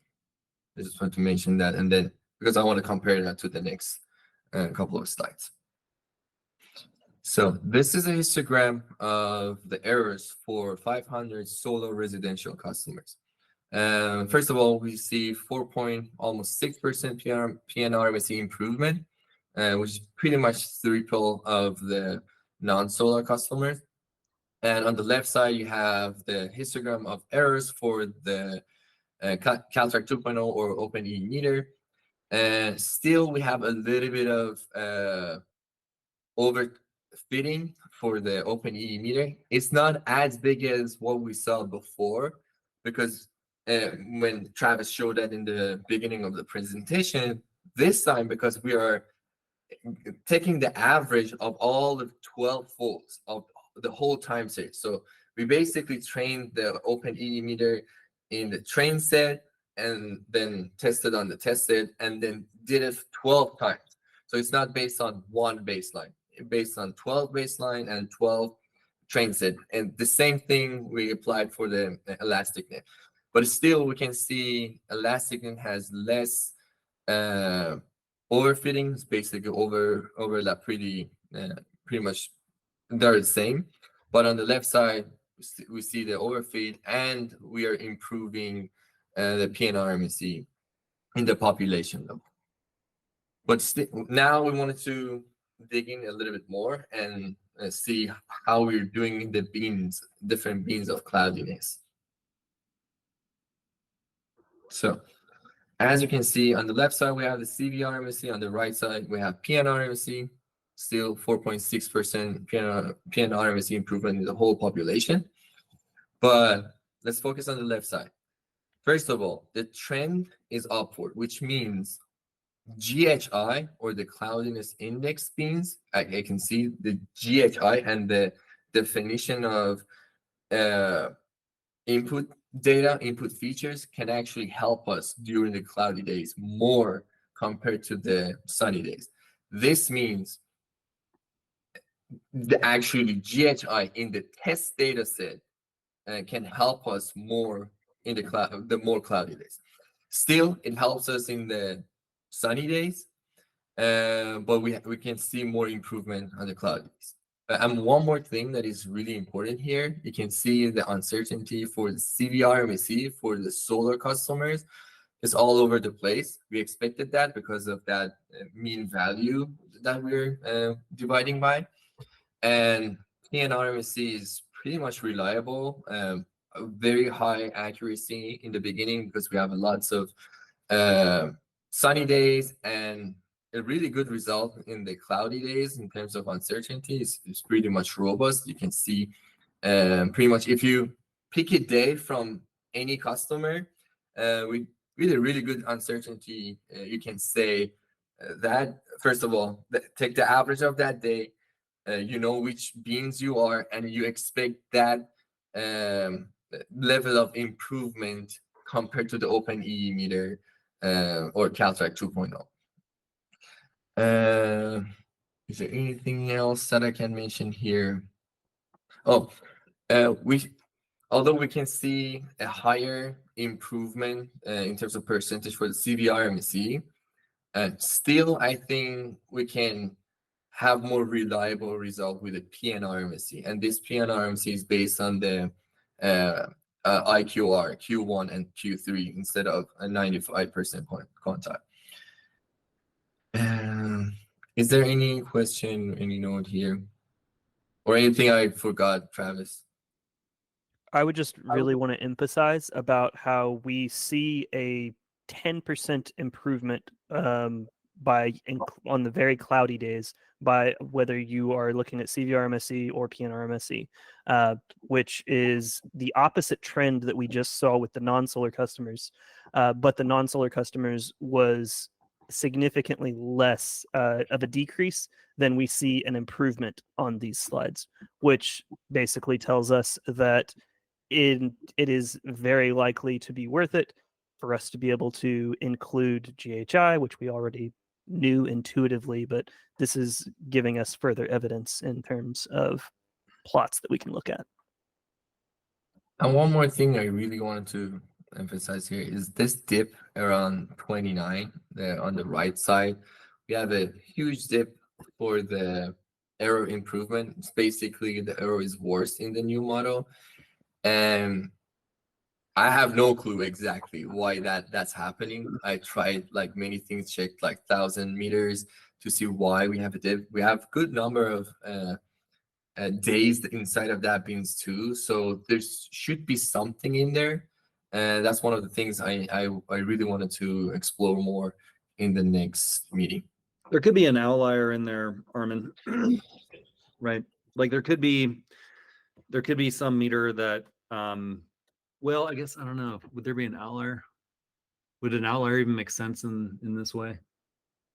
I just want to mention that, and then because I want to compare that to the next couple of slides. So this is a histogram of the errors for 500 solar residential customers. First of all, we see almost 6% PNR MSE improvement, which is pretty much triple of the non-solar customers. And on the left side, you have the histogram of errors for the Caltrack 2.0 or OpenEEmeter. And still, we have a little bit of overfitting for the OpenEEmeter. It's not as big as what we saw before, because when Travis showed that in the beginning of the presentation, this time, because we are taking the average of all the 12 volts of the whole time series. So we basically trained the OpenEEmeter in the train set and then tested on the test set and then did it 12 times. So it's not based on one baseline, it's based on 12 baseline and 12 train set. And the same thing we applied for the elastic net. But still, we can see elastic net has less overfitting. It's basically overlap pretty much. They're the same. But on the left side, we see the overfit, and we are improving the PNR MSE in the population level. But now we wanted to dig in a little bit more and see how we're doing in the different beans of cloudiness. So as you can see, on the left side, we have the CVR MSE. On the right side, we have PNR MSE, still 4.6% PNR MSE improvement in the whole population. But let's focus on the left side. First of all, the trend is upward, which means GHI, or the cloudiness index beans, I can see the GHI and the definition of input data, input features can actually help us during the cloudy days more compared to the sunny days. This means actually GHI in the test data set can help us more in the more cloudy days. Still, it helps us in the sunny days, but we can see more improvement on the cloudy days. And one more thing that is really important here, you can see the uncertainty for the CVR MSE for the solar customers is all over the place. We expected that because of that mean value that we're dividing by. And PNR MSE is pretty much reliable, a very high accuracy in the beginning because we have lots of sunny days, and a really good result in the cloudy days in terms of uncertainty is pretty much robust. You can see pretty much if you pick a day from any customer with really, really good uncertainty, you can say that, first of all, take the average of that day, you know which beans you are, and you expect that level of improvement compared to the OpenEEmeter or Caltrack 2.0. Is there anything else that I can mention here? Oh, although we can see a higher improvement in terms of percentage for the CVR MSE, still I think we can have more reliable result with the PNR MSE, and this PNR MSE is based on the IQR Q1 and Q3 instead of a 95% quantile. Is there any question, any note here? Or anything I forgot, Travis? I would just really want to emphasize about how we see a 10% improvement on the very cloudy days by whether you are looking at CVR MSE or PNR MSE, which is the opposite trend that we just saw with the non-solar customers. But the non-solar customers was significantly less of a decrease than we see an improvement on these slides, which basically tells us that it is very likely to be worth it for us to be able to include GHI, which we already knew intuitively, but this is giving us further evidence in terms of plots that we can look at. And one more thing I really wanted to emphasize here is this dip around 29 on the right side. We have a huge dip for the error improvement. It's basically the error is worse in the new model. And I have no clue exactly why that's happening. I tried like many things, checked like 1,000 meters to see why we have a dip. We have good number of days inside of that beans too, so there should be something in there, and that's one of the things I really wanted to explore more in the next meeting. There could be an outlier in there, Armin. Right? Like there could be some meter that well, I guess I don't know. Would there be an outlier? Would an outlier even make sense in this way?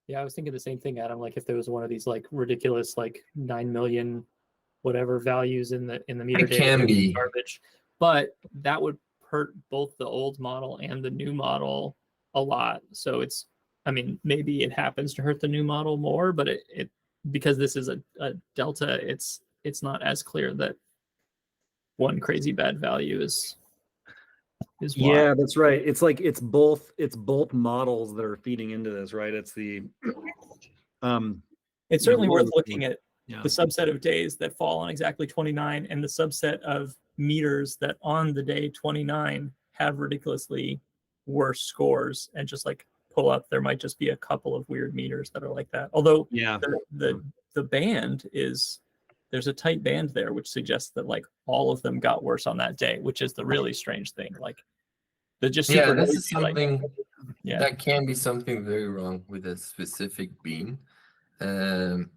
Yeah, I was thinking the same thing, Adam. Like if there was one of these like ridiculous like 9 million whatever values in the meter It data can that would be. garbage, but that would hurt both the old model and the new model a lot. So it's, I mean, maybe it happens to hurt the new model more, but it because this is a delta, it's not as clear that one crazy bad value is why. Yeah, that's right. It's like it's both models that are feeding into this, right? It's the It's certainly Yeah, worth looking at yeah. the subset of days that fall on exactly 29 and the subset of meters that on the day 29 have ridiculously worse scores, and just like pull up, there might just be a couple of weird meters that are like that. Although Yeah. the band is, there's a tight band there, which suggests that like all of them got worse on that day, which is the really strange thing. Like the just super This is noisy, something yeah. that can be something very wrong with a specific bean. And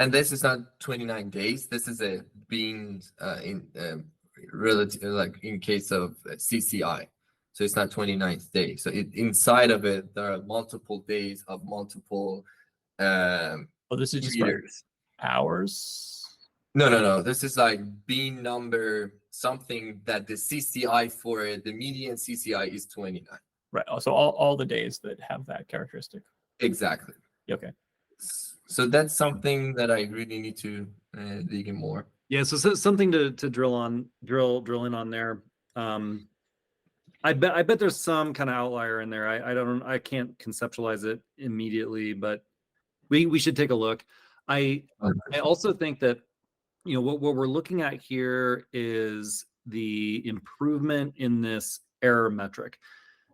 this is not 29 days. This is a bean in relative, like in case of CCI. So it's not 29th day. So inside of it, there are multiple days of multiple Oh, this is just like meters. hours. No. This is like bean number something that the CCI for it, the median CCI is 29. Right. So all the days that have that characteristic. Exactly. Okay. So that's something that I really need to dig in more. Yeah, so something to drill in on there. I bet there's some kind of outlier in there. I can't conceptualize it immediately, but we should take a look. I also think that what we're looking at here is the improvement in this error metric.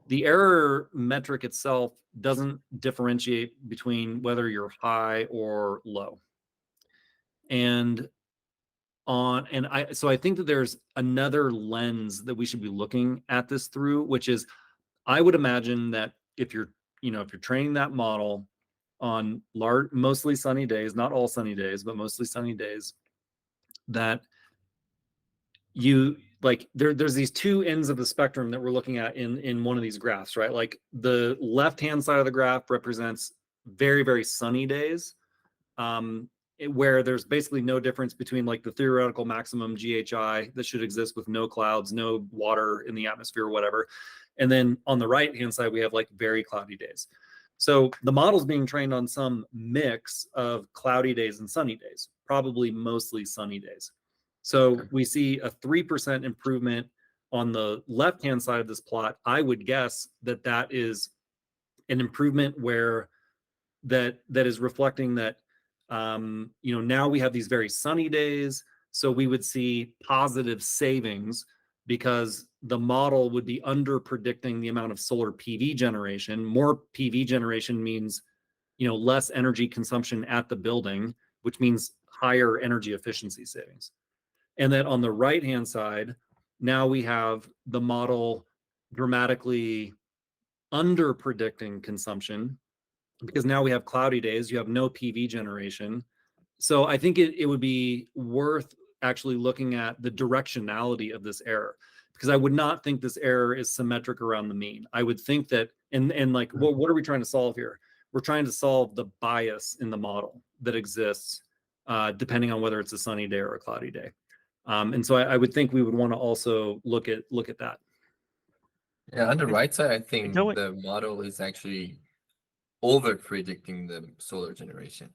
The error metric itself doesn't differentiate between whether you're high or low. So I think that there's another lens that we should be looking at this through, which is I would imagine that if you're training that model on mostly sunny days, not all sunny days, but mostly sunny days, that you like there's these two ends of the spectrum that we're looking at in one of these graphs, right? Like the left-hand side of the graph represents very, very sunny days, where there's basically no difference between like the theoretical maximum GHI that should exist with no clouds, no water in the atmosphere, whatever. And then on the right-hand side, we have like very cloudy days. So the model's being trained on some mix of cloudy days and sunny days, probably mostly sunny days. So we see a 3% improvement on the left-hand side of this plot. I would guess that is an improvement where that is reflecting that now we have these very sunny days, so we would see positive savings because the model would be under predicting the amount of solar PV generation. More PV generation means less energy consumption at the building, which means higher energy efficiency savings. And then on the right-hand side, now we have the model dramatically under predicting consumption, because now we have cloudy days, you have no PV generation. So I think it would be worth actually looking at the directionality of this error, because I would not think this error is symmetric around the mean. I would think that, and like, what are we trying to solve here? We're trying to solve the bias in the model that exists depending on whether it's a sunny day or a cloudy day. And so I would think we would want to also look at that. Yeah, on the right side, I think don't- the model is actually over predicting the solar generation,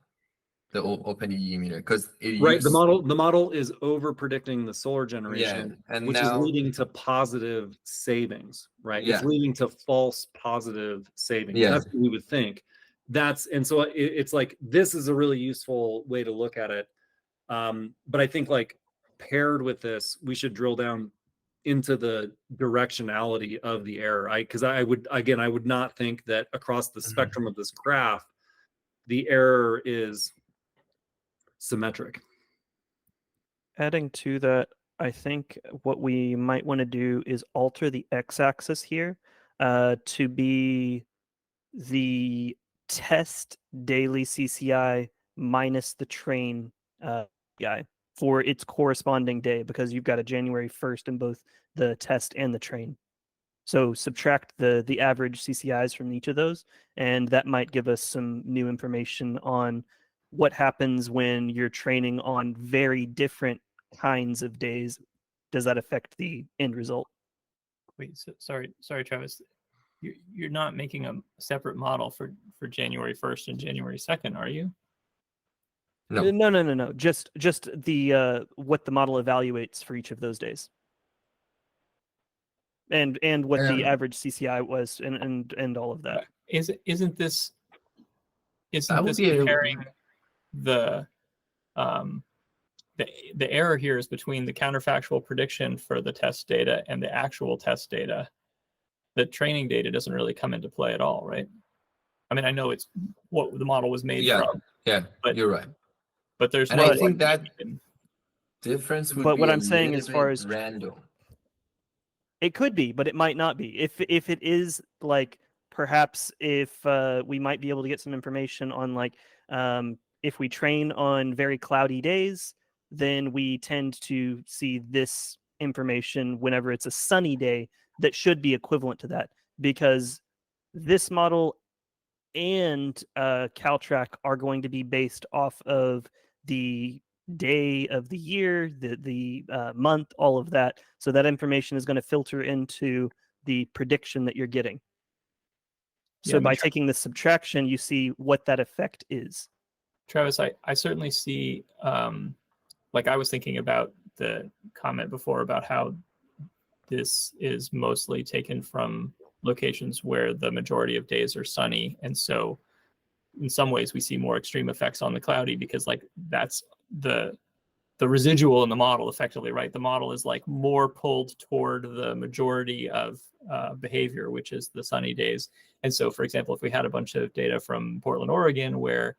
the OpenEEmeter, because it Right. used The model is over predicting the solar yeah, generation, and which is now leading to positive savings, right? It's yeah, leading to false positive savings. yeah, That's what we would think. And so it's like, this is a really useful way to look at it. But I think like paired with this, we should drill down into the directionality of the error. Because I would not think that across the Mhm. spectrum of this graph, the error is symmetric. Adding to that, I think what we might want to do is alter the x-axis here to be the test daily CCI minus the train guy for its corresponding day, because you've got a January 1st in both the test and the train. So subtract the average CCIs from each of those, and that might give us some new information on what happens when you're training on very different kinds of days. Does that affect the end result? Wait, so, sorry, Travis. You're not making a separate model for January 1st and January 2nd, are you? no, No. Just the what the model evaluates for each of those days, and what the Um, average CCI was, and all of that. Isn't this that would be comparing the the error here is between the counterfactual prediction for the test data and the actual test data. The training data doesn't really come into play at all, right? I mean, I know it's what the model was made yeah, from, yeah, but you're right. but there's And no. I think that difference would But be what a I'm saying little as far bit as random. it could be, but it might not be. If it is like perhaps if we might be able to get some information on like if we train on very cloudy days, then we tend to see this information whenever it's a sunny day that should be equivalent to that, because this model and Caltrack are going to be based off of the day of the year, the month, all of that. So that information is going to filter into the prediction that you're getting. Yeah, So I mean, by taking the subtraction, you see what that effect is. Travis, I certainly see. Like I was thinking about the comment before about how this is mostly taken from locations where the majority of days are sunny, and so in some ways we see more extreme effects on the cloudy because like that's the residual in the model effectively, right? The model is like more pulled toward the majority of behavior, which is the sunny days. And so, for example, if we had a bunch of data from Portland, Oregon, where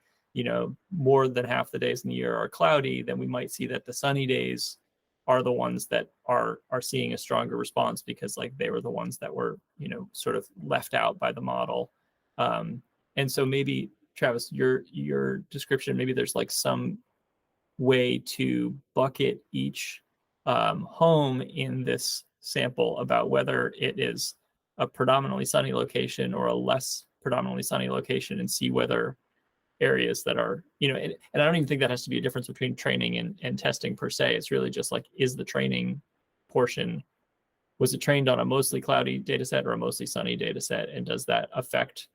more than half the days in the year are cloudy, then we might see that the sunny days are the ones that are seeing a stronger response because like they were the ones that were sort of left out by the model. And so maybe Travis, your description, maybe there's like some way to bucket each home in this sample about whether it is a predominantly sunny location or a less predominantly sunny location, and see whether areas that are, and I don't even think that has to be a difference between training and testing per se. It's really just like, is the training portion, was it trained on a mostly cloudy data set or a mostly sunny data set? And does that affect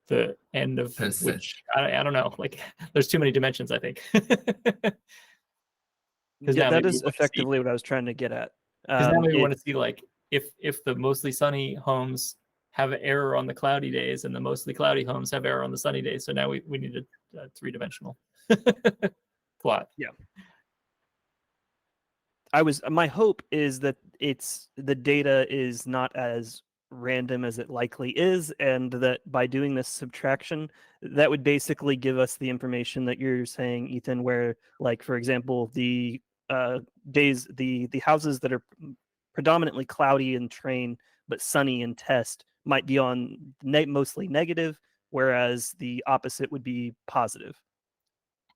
the end of which, I don't know, like there's too many dimensions, I think. Yeah, that is effectively what I was trying to get at. Because now we want to see like if the mostly sunny homes have error on the cloudy days and the mostly cloudy homes have error on the sunny days. So now we need a three-dimensional plot. Yeah. My hope is that the data is not as random as it likely is, and that by doing this subtraction, that would basically give us the information that you're saying, Ethan, where like, for example, the days, the houses that are predominantly cloudy in train but sunny in test might be on mostly negative, whereas the opposite would be positive.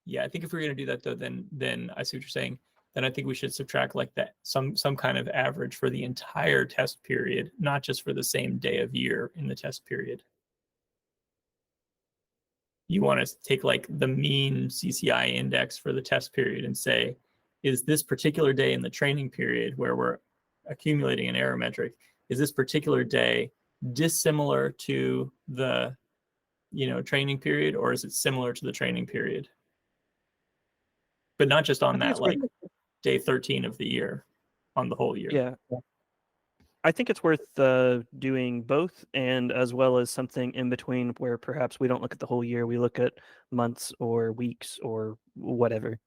Yeah, I think if we're going to do that though, then I see what you're saying. Then I think we should subtract like that some kind of average for the entire test period, not just for the same day of year in the test period. You want to take like the mean CCI index for the test period and say, is this particular day in the training period where we're accumulating an error metric, is this particular day dissimilar to the training period, or is it similar to the training period? But not just on that, like day 13 of the year, on the whole year. Yeah. I think it's worth doing both, and as well as something in between where perhaps we don't look at the whole year, we look at months or weeks or whatever.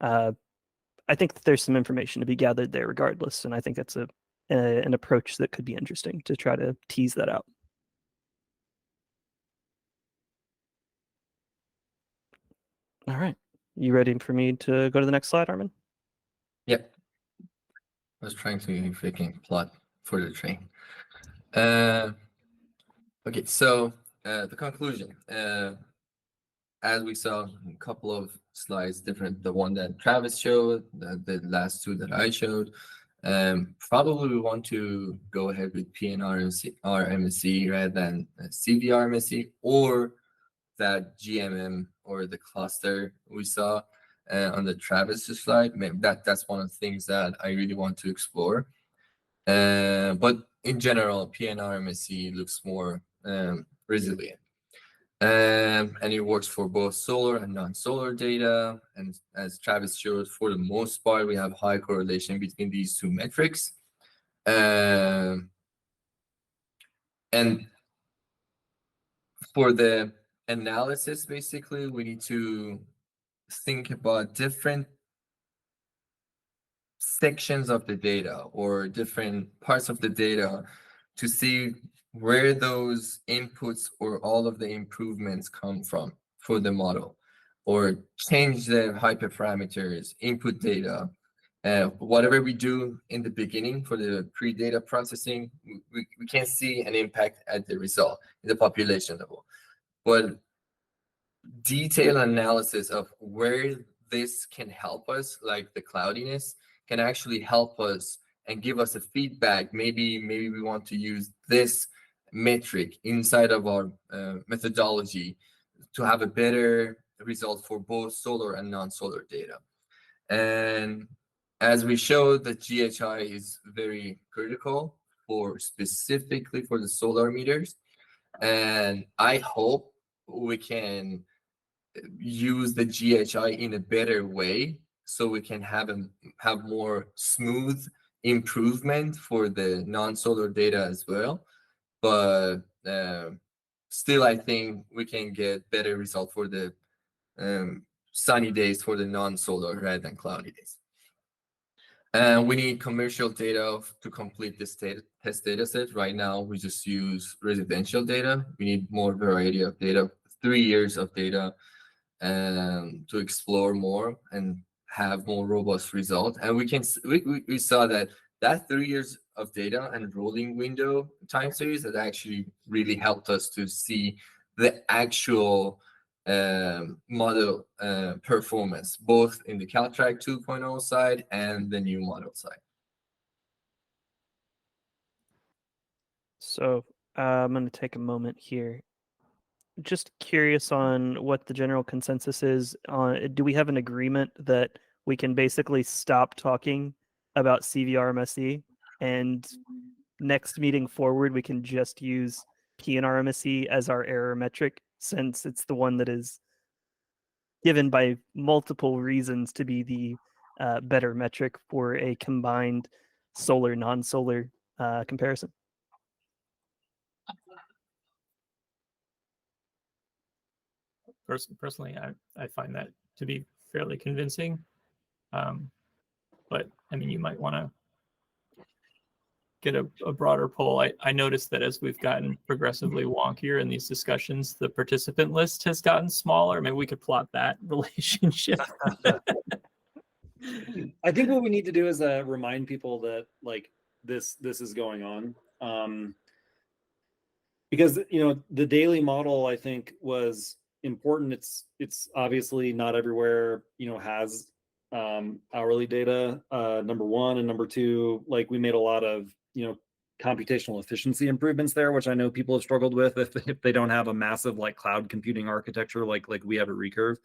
I think that there's some information to be gathered there regardless, and I think that's an approach that could be interesting to try to tease that out. All right. You ready for me to go to the next slide, Armin? Yep. I was trying to if I can plot for the train. Okay, so the conclusion. As we saw a couple of slides different, the one that Travis showed, the last two that I showed, probably we want to go ahead with PNR-MSE rather than CVR-MSE, or that GMM or the cluster we saw on the Travis slide. Maybe that's one of the things that I really want to explore. But in general, PNR-MSE looks more resilient. And it works for both solar and non-solar data. And as Travis showed, for the most part, we have high correlation between these two metrics. And for the analysis, basically, we need to think about different sections of the data or different parts of the data to see where those inputs or all of the improvements come from for the model, or change the hyperparameters, input data, whatever we do in the beginning for the pre-data processing, we can see an impact at the result in the population level. But detailed analysis of where this can help us, like the cloudiness, can actually help us and give us a feedback. Maybe we want to use this metric inside of our methodology to have a better result for both solar and non-solar data. And as we showed, the GHI is very critical for specifically for the solar meters. And I hope we can use the GHI in a better way so we can have more smooth improvement for the non-solar data as well. But still, I think we can get better result for the sunny days for the non-solar rather than cloudy days. And we need commercial data to complete this test data set. Right now, we just use residential data. We need more variety of data, 3 years of data, to explore more and have more robust results. And we saw that 3 years of data and rolling window time series that actually really helped us to see the actual model performance, both in the CalTrack 2.0 side and the new model side. So I'm going to take a moment here. Just curious on what the general consensus is on. Do we have an agreement that we can basically stop talking about CVR-MSE, and next meeting forward we can just use PNR-MSE as our error metric, since it's the one that is given by multiple reasons to be the better metric for a combined solar non-solar comparison? Personally, I find that to be fairly convincing. But I mean, you might want to get a broader poll. I noticed that as we've gotten progressively wonkier in these discussions, the participant list has gotten smaller. Maybe we could plot that relationship. I think what we need to do is remind people that like this is going on, because the daily model I think was important. It's obviously not everywhere has hourly data, number one, and number two, like we made a lot of computational efficiency improvements there, which I know people have struggled with if they don't have a massive like cloud computing architecture like we have at Recurve.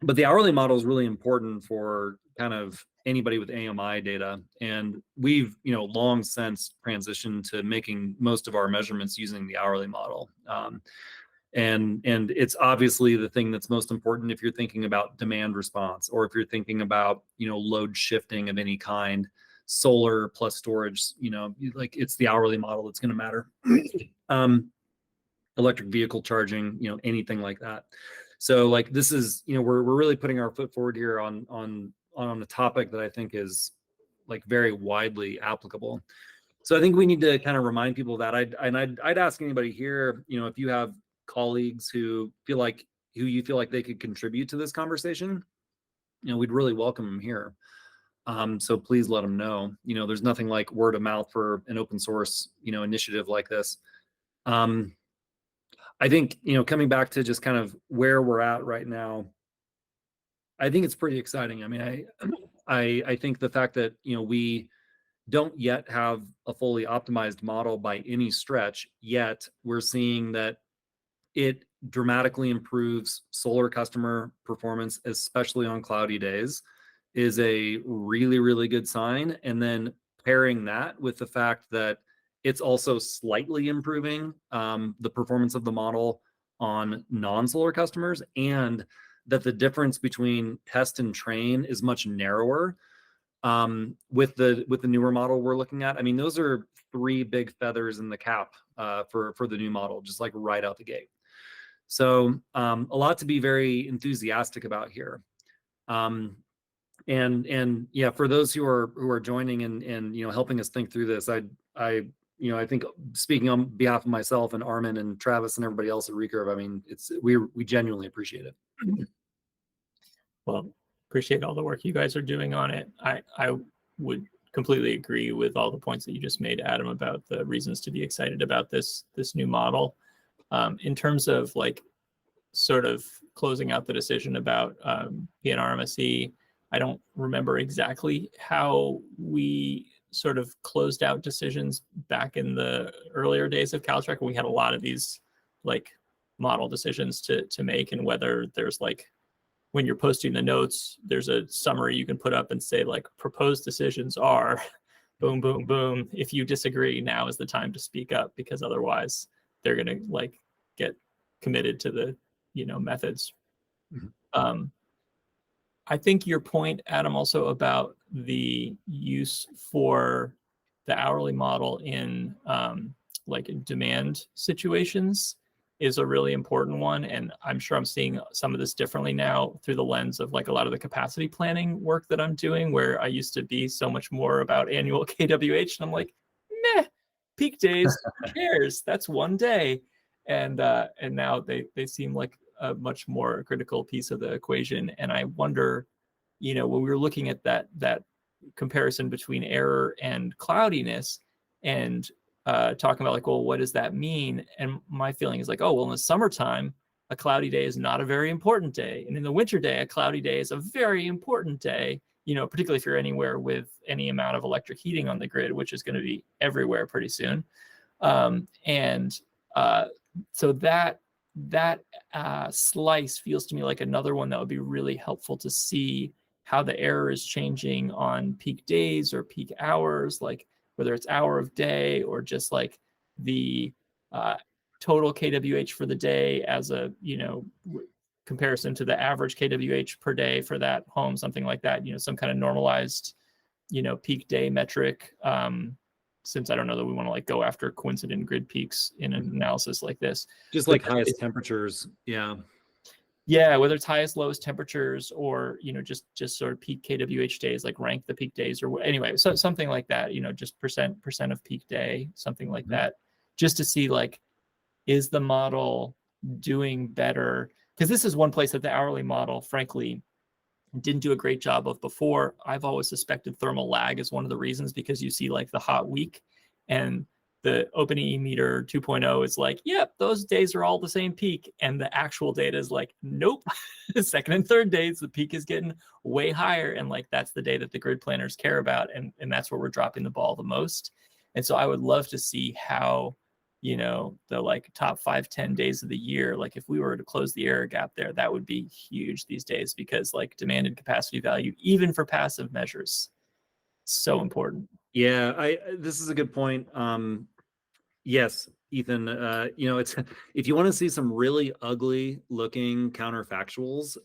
But the hourly model is really important for kind of anybody with AMI data. And we've, long since transitioned to making most of our measurements using the hourly model. And it's obviously the thing that's most important if you're thinking about demand response, or if you're thinking about, load shifting of any kind, solar plus storage, like it's the hourly model that's going to matter. Electric vehicle charging, anything like that. So like this is, we're really putting our foot forward here on a topic that I think is like very widely applicable. So I think we need to kind of remind people of that. I'd ask anybody here, if you have colleagues who you feel like they could contribute to this conversation, we'd really welcome them here. So please let them know. There's nothing like word of mouth for an open source, initiative like this. I think, coming back to just kind of where we're at right now, I think it's pretty exciting. I mean, I think the fact that, we don't yet have a fully optimized model by any stretch, yet we're seeing that it dramatically improves solar customer performance, especially on cloudy days, is a really, really good sign. And then pairing that with the fact that it's also slightly improving the performance of the model on non-solar customers, and that the difference between test and train is much narrower with the newer model we're looking at. I mean, those are 3 big feathers in the cap for the new model, just like right out the gate. So a lot to be very enthusiastic about here. And yeah, for those who are joining and helping us think through this, I think speaking on behalf of myself and Armin and Travis and everybody else at Recurve, I mean, we genuinely appreciate it. Well, appreciate all the work you guys are doing on it. I would completely agree with all the points that you just made, Adam, about the reasons to be excited about this new model. In terms of like sort of closing out the decision about PNR-MSE, I don't remember exactly how we sort of closed out decisions back in the earlier days of Caltrek. We had a lot of these like model decisions to make, and whether there's like, when you're posting the notes, there's a summary you can put up and say like, proposed decisions are boom, boom, boom. If you disagree, now is the time to speak up, because otherwise they're going to like get committed to the, methods. Mm-hmm. I think your point, Adam, also about the use for the hourly model in like demand situations is a really important one. And I'm sure I'm seeing some of this differently now through the lens of like a lot of the capacity planning work that I'm doing, where I used to be so much more about annual KWH. And I'm like, meh, peak days, who cares? That's one day. And now they seem like a much more critical piece of the equation. And I wonder, when we were looking at that comparison between error and cloudiness, and talking about like, well, what does that mean? And my feeling is like, oh, well, in the summertime, a cloudy day is not a very important day. And in the winter day, a cloudy day is a very important day, particularly if you're anywhere with any amount of electric heating on the grid, which is going to be everywhere pretty soon. So that slice feels to me like another one that would be really helpful to see how the error is changing on peak days or peak hours, like whether it's hour of day or just like the total KWH for the day as a, comparison to the average KWH per day for that home, something like that, some kind of normalized, peak day metric. Since I don't know that we want to like go after coincident grid peaks in an analysis like this. Just like highest temperatures. Yeah. Yeah, whether it's highest, lowest temperatures, or just sort of peak KWH days, like rank the peak days, or anyway, so something like that. Just percent of peak day, something like that, just to see like, is the model doing better? Because this is one place that the hourly model, frankly, didn't do a great job of before. I've always suspected thermal lag is one of the reasons, because you see like the hot week, and the OpenEEmeter 2.0 is like, yep, those days are all the same peak. And the actual data is like, nope, second and third days, the peak is getting way higher. And like, that's the day that the grid planners care about. And that's where we're dropping the ball the most. And so I would love to see how, the like top 5-10 days of the year, like if we were to close the error gap there, that would be huge these days, because like demand and capacity value, even for passive measures, so important. Yeah, this is a good point. Yes, Ethan, it's if you want to see some really ugly looking counterfactuals,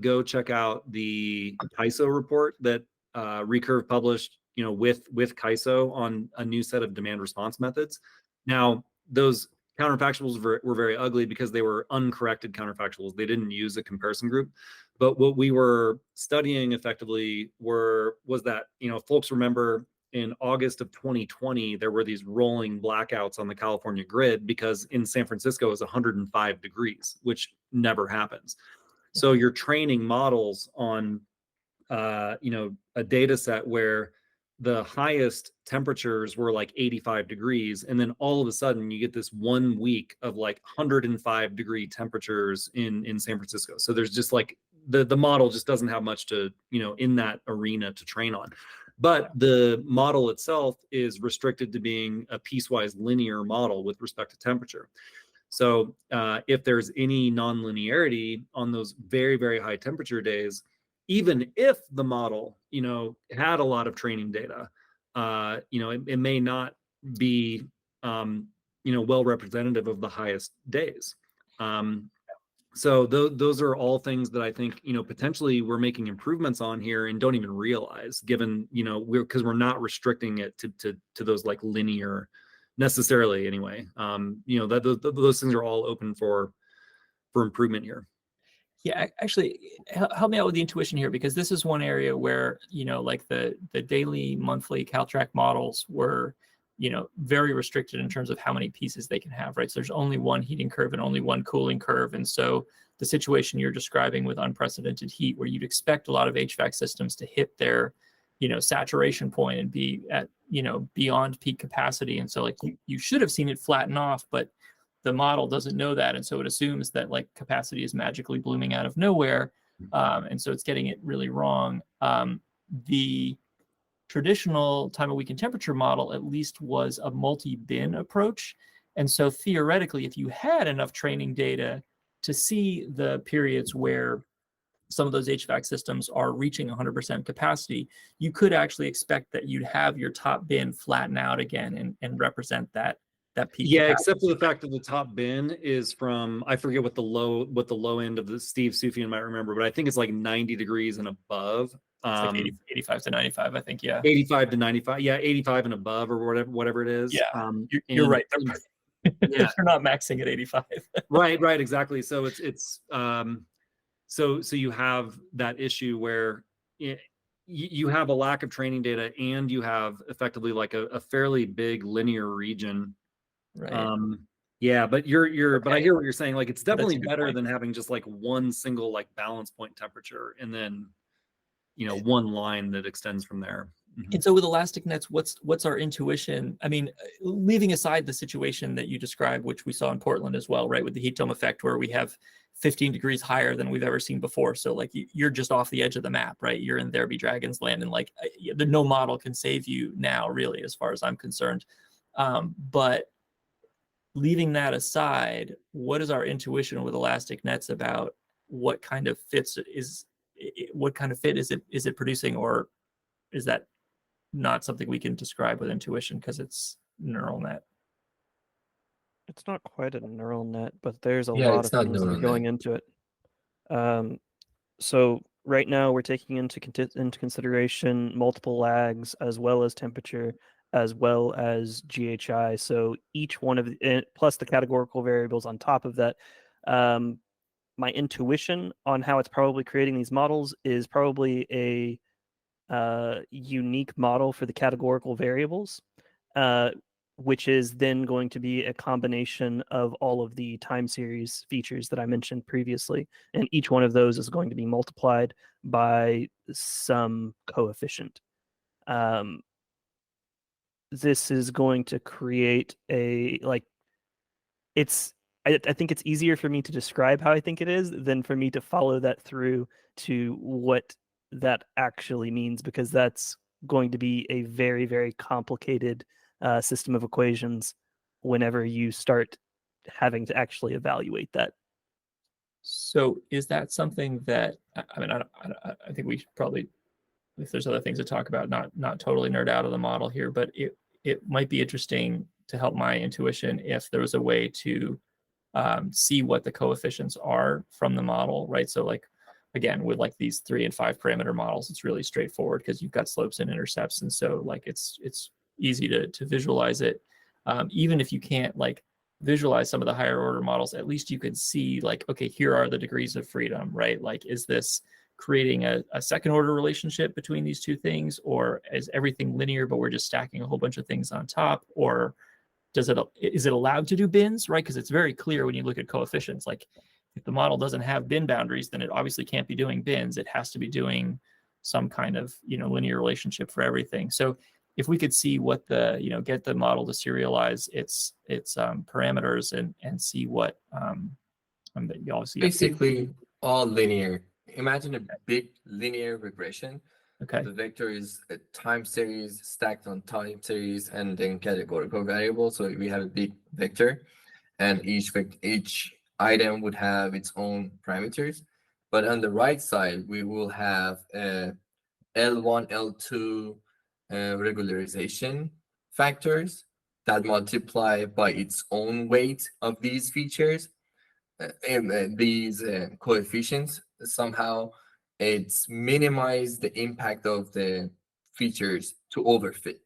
go check out the KISO report that Recurve published, with KISO on a new set of demand response methods. Now, those counterfactuals were very ugly because they were uncorrected counterfactuals. They didn't use a comparison group. But what we were studying effectively was that, folks remember in August of 2020, there were these rolling blackouts on the California grid because in San Francisco it was 105 degrees, which never happens. So you're training models on, a data set where the highest temperatures were like 85 degrees. And then all of a sudden you get this 1 week of like 105 degree temperatures in San Francisco. So there's just like the model just doesn't have much to, in that arena to train on. But the model itself is restricted to being a piecewise linear model with respect to temperature. So if there's any nonlinearity on those very, very high temperature days, even if the model, had a lot of training data, it may not be, well representative of the highest days. So those are all things that I think, potentially we're making improvements on here and don't even realize, given, because we're not restricting it to those like linear necessarily anyway. Those things are all open for improvement here. Yeah, actually, help me out with the intuition here, because this is one area where, like the daily, monthly Caltrack models were, very restricted in terms of how many pieces they can have, right? So there's only one heating curve and only one cooling curve. And so the situation you're describing with unprecedented heat, where you'd expect a lot of HVAC systems to hit their, saturation point and be at, beyond peak capacity. And so like you should have seen it flatten off, but the model doesn't know that. And so it assumes that like capacity is magically blooming out of nowhere. And so it's getting it really wrong. The traditional time of week and temperature model at least was a multi-bin approach. And so theoretically, if you had enough training data to see the periods where some of those HVAC systems are reaching 100% capacity, you could actually expect that you'd have your top bin flatten out again and represent that peak Yeah, capacity. except for the fact that the top bin is from, I forget what the low end of the Steve Sufjan might remember, but I think it's like 90 degrees and above. It's like 85 to 95, I think. Yeah. 85 to 95. Yeah, 85 and above or whatever it is. Yeah. You're right. They're not maxing at 85. Right, exactly. So it's so you have that issue where you have a lack of training data and you have effectively like a fairly big linear region. Right. Yeah, but but I hear what you're saying. Like it's definitely better point. than having just like one single like balance point temperature and then one line that extends from there. And so with elastic nets, what's our intuition? I mean, leaving aside the situation that you described, which we saw in Portland as well, right, with the heat dome effect, where we have 15 degrees higher than we've ever seen before. So like you're just off the edge of the map, right? You're in There Be Dragons land, and like no model can save you now, really, as far as I'm concerned. But leaving that aside, what is our intuition with elastic nets about what kind of fit is it producing, or is that not something we can describe with intuition because it's neural net? It's not quite a neural net, but there's a Yeah, lot it's of not things that are neural going into it. So right now we're taking into consideration multiple lags as well as temperature as well as GHI. So each one of plus the categorical variables on top of that. My intuition on how it's probably creating these models is probably a unique model for the categorical variables, which is then going to be a combination of all of the time series features that I mentioned previously. And each one of those is going to be multiplied by some coefficient. This is going to create I think it's easier for me to describe how I think it is than for me to follow that through to what that actually means, because that's going to be a very, very complicated system of equations whenever you start having to actually evaluate that. So is that something that, I mean, I think we should probably, if there's other things to talk about, not totally nerd out of the model here, but it might be interesting to help my intuition if there was a way to see what the coefficients are from the model, right? So like, again, with like these 3 and 5 parameter models, it's really straightforward because you've got slopes and intercepts. And so like, it's easy to visualize it. Even if you can't like visualize some of the higher order models, at least you could see like, okay, here are the degrees of freedom, right? Like, is this creating a second order relationship between these two things, or is everything linear, but we're just stacking a whole bunch of things on top? Or is it allowed to do bins, right? Because it's very clear when you look at coefficients, like if the model doesn't have bin boundaries, then it obviously can't be doing bins. It has to be doing some kind of, linear relationship for everything. So if we could see what the, get the model to serialize its parameters and see what, you obviously Basically all linear. Imagine a big linear regression. okay. The vector is a time series stacked on time series and then categorical variable. So we have a big vector, and each item would have its own parameters. But on the right side, we will have L1, L2 regularization factors that multiply by its own weight of these features. And these coefficients somehow it's minimize the impact of the features to overfit,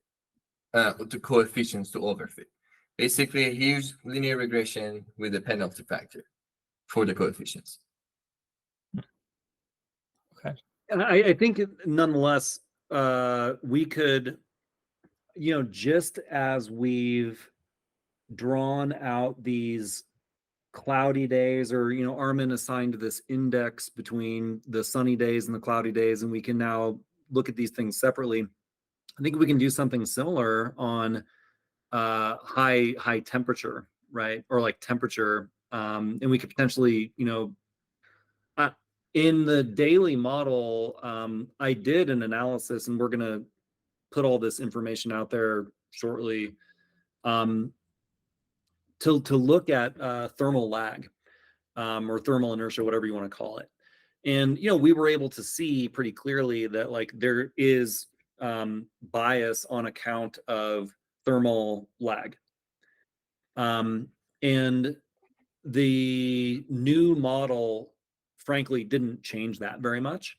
to coefficients to overfit. Basically, a huge linear regression with a penalty factor for the coefficients. Okay. And I think nonetheless, we could, just as we've drawn out these cloudy days, or Armin assigned this index between the sunny days and the cloudy days, and we can now look at these things separately. I think we can do something similar on high temperature, right? Or like temperature, and we could potentially, in the daily model, I did an analysis, and we're going to put all this information out there shortly, to look at thermal lag, or thermal inertia, whatever you want to call it. And we were able to see pretty clearly that like there is bias on account of thermal lag. And the new model, frankly, didn't change that very much.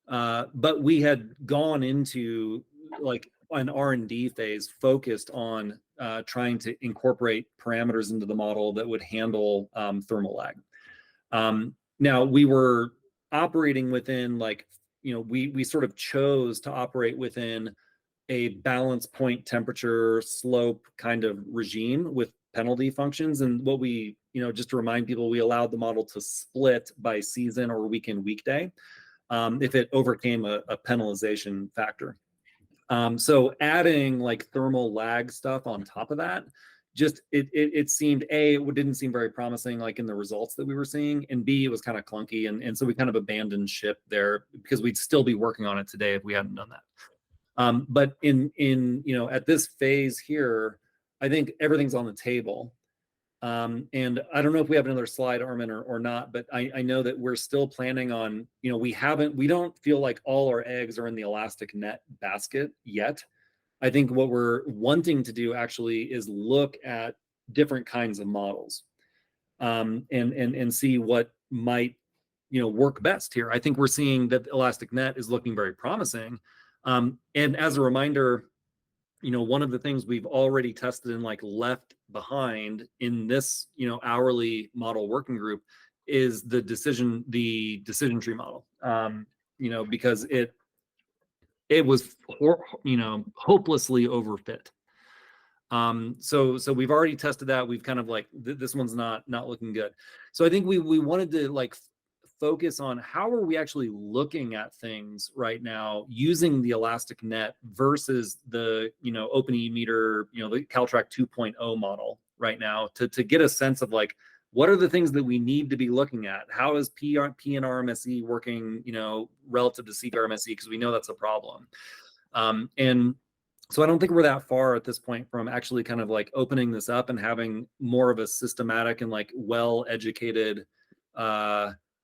But we had gone into like an R&D phase focused on trying to incorporate parameters into the model that would handle thermal lag. Now we were operating within like, we sort of chose to operate within a balance point temperature slope kind of regime with penalty functions. And what we, just to remind people, we allowed the model to split by season or weekend weekday if it overcame a penalization factor. So adding like thermal lag stuff on top of that, just it seemed it didn't seem very promising like in the results that we were seeing, and B, it was kind of clunky, and so we kind of abandoned ship there because we'd still be working on it today if we hadn't done that. But in at this phase here, I think everything's on the table. And I don't know if we have another slide, Armin, or not, but I know that we're still planning on, we don't feel like all our eggs are in the elastic net basket yet. I think what we're wanting to do actually is look at different kinds of models, and see what might, work best here. I think we're seeing that elastic net is looking very promising. And as a reminder, one of the things we've already tested and like left behind in this, hourly model working group is the decision tree model. Because it was, hopelessly overfit. So we've already tested that. We've kind of like, this one's not looking good. So I think we wanted to like focus on how are we actually looking at things right now using the elastic net versus the OpenEEmeter, the Caltrack 2.0 model right now to get a sense of like what are the things that we need to be looking at. How is PNR-MSE working relative to CPR-MSE, because we know that's a problem. And So I don't think we're that far at this point from actually kind of like opening this up and having more of a systematic and like well-educated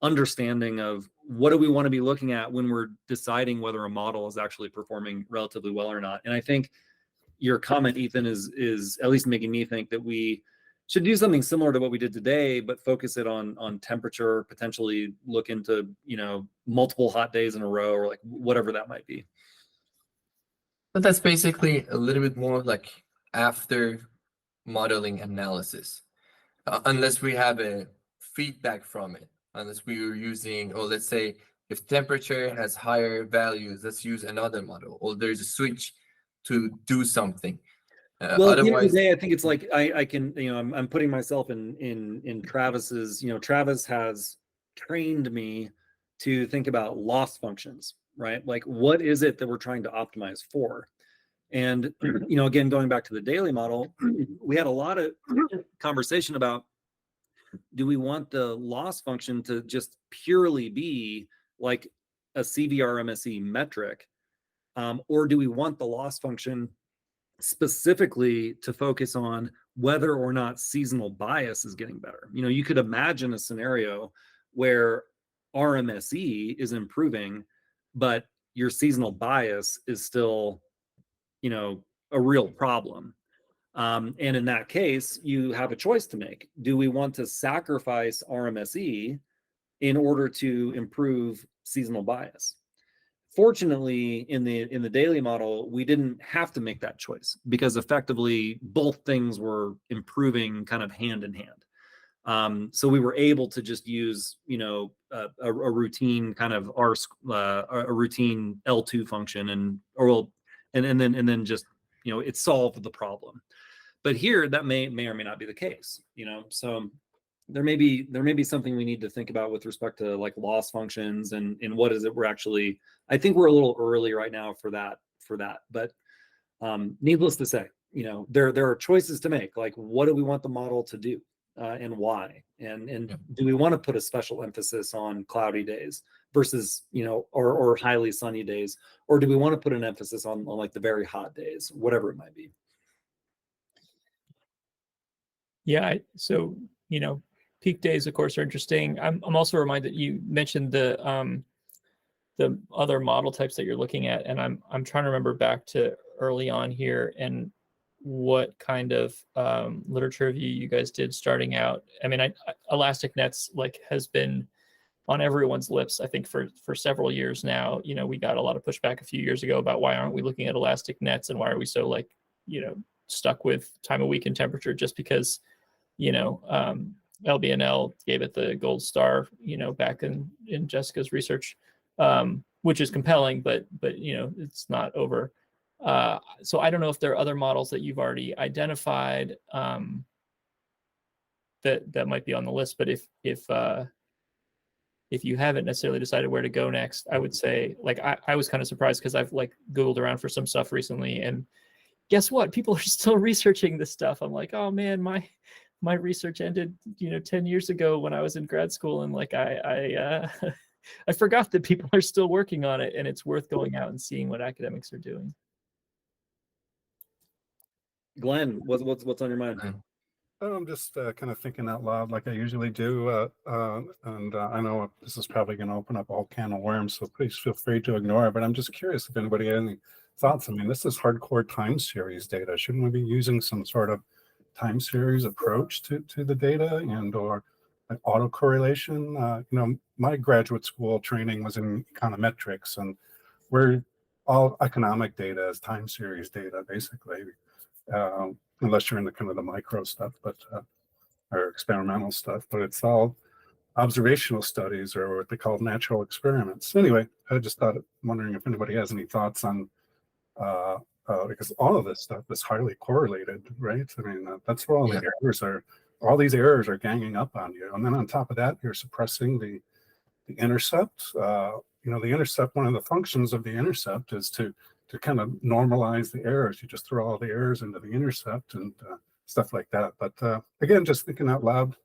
understanding of what do we want to be looking at when we're deciding whether a model is actually performing relatively well or not. And I think your comment, Ethan, is at least making me think that we should do something similar to what we did today, but focus it on temperature, potentially look into, you know, multiple hot days in a row or like whatever that might be. But that's basically a little bit more like after modeling analysis, unless we have a feedback from it, unless we were using, or let's say if temperature has higher values, let's use another model, or there's a switch to do something. Well, at the end of Otherwise, the day, I think it's like I can, you know, I'm putting myself in Travis's, you know, Travis has trained me to think about loss functions, right? Like what is it that we're trying to optimize for? And, you know, again, going back to the daily model, we had a lot of conversation about, do we want the loss function to just purely be like a CVR-MSE metric? Or do we want the loss function specifically to focus on whether or not seasonal bias is getting better? You know, you could imagine a scenario where RMSE is improving, but your seasonal bias is still, you know, a real problem. And in that case, you have a choice to make. Do we want to sacrifice RMSE in order to improve seasonal bias? Fortunately, in the daily model, we didn't have to make that choice because effectively both things were improving kind of hand in hand. So we were able to just use, you know, a routine kind of a routine L2 function and then just, you know, it solved the problem. But here that may or may not be the case, you know. So there may be something we need to think about with respect to like loss functions and what is it we're actually, I think we're a little early right now for that. But needless to say, you know, there are choices to make. Like, what do we want the model to do and why? And Yeah. do we want to put a special emphasis on cloudy days versus, you know, or highly sunny days? Or do we want to put an emphasis on like the very hot days, whatever it might be? Yeah. So, you know, peak days, of course, are interesting. I'm also reminded you mentioned the other model types that you're looking at, and I'm trying to remember back to early on here and what kind of literature review you guys did starting out. I mean, elastic nets like has been on everyone's lips, I think, for several years now. You know, we got a lot of pushback a few years ago about why aren't we looking at elastic nets and why are we so like, you know, stuck with time of week and temperature just because, you know, LBNL gave it the gold star, you know, back in Jessica's research, which is compelling, but you know, it's not over. So I don't know if there are other models that you've already identified that might be on the list, but if you haven't necessarily decided where to go next, I would say, like, I was kind of surprised because I've like Googled around for some stuff recently, and guess what? People are still researching this stuff. I'm like, oh man, my research ended, you know, 10 years ago when I was in grad school, and like I forgot that people are still working on it, and it's worth going out and seeing what academics are doing. Glenn, what's on your mind? I'm just kind of thinking out loud like I usually do. And I know this is probably going to open up all can of worms, so please feel free to ignore it. But I'm just curious if anybody had any thoughts. I mean, this is hardcore time series data. Shouldn't we be using some sort of time series approach to the data and or like autocorrelation? You know, my graduate school training was in econometrics, and we're all economic data is time series data, basically. Unless you're in the kind of the micro stuff, but or experimental stuff, but it's all observational studies or what they call natural experiments. Anyway, I just wondering if anybody has any thoughts on because all of this stuff is highly correlated, right? I mean, that's where all the errors are. All these errors are ganging up on you, and then on top of that, you're suppressing the intercept. You know, the intercept. One of the functions of the intercept is to kind of normalize the errors. You just throw all the errors into the intercept and stuff like that. But again, just thinking out loud.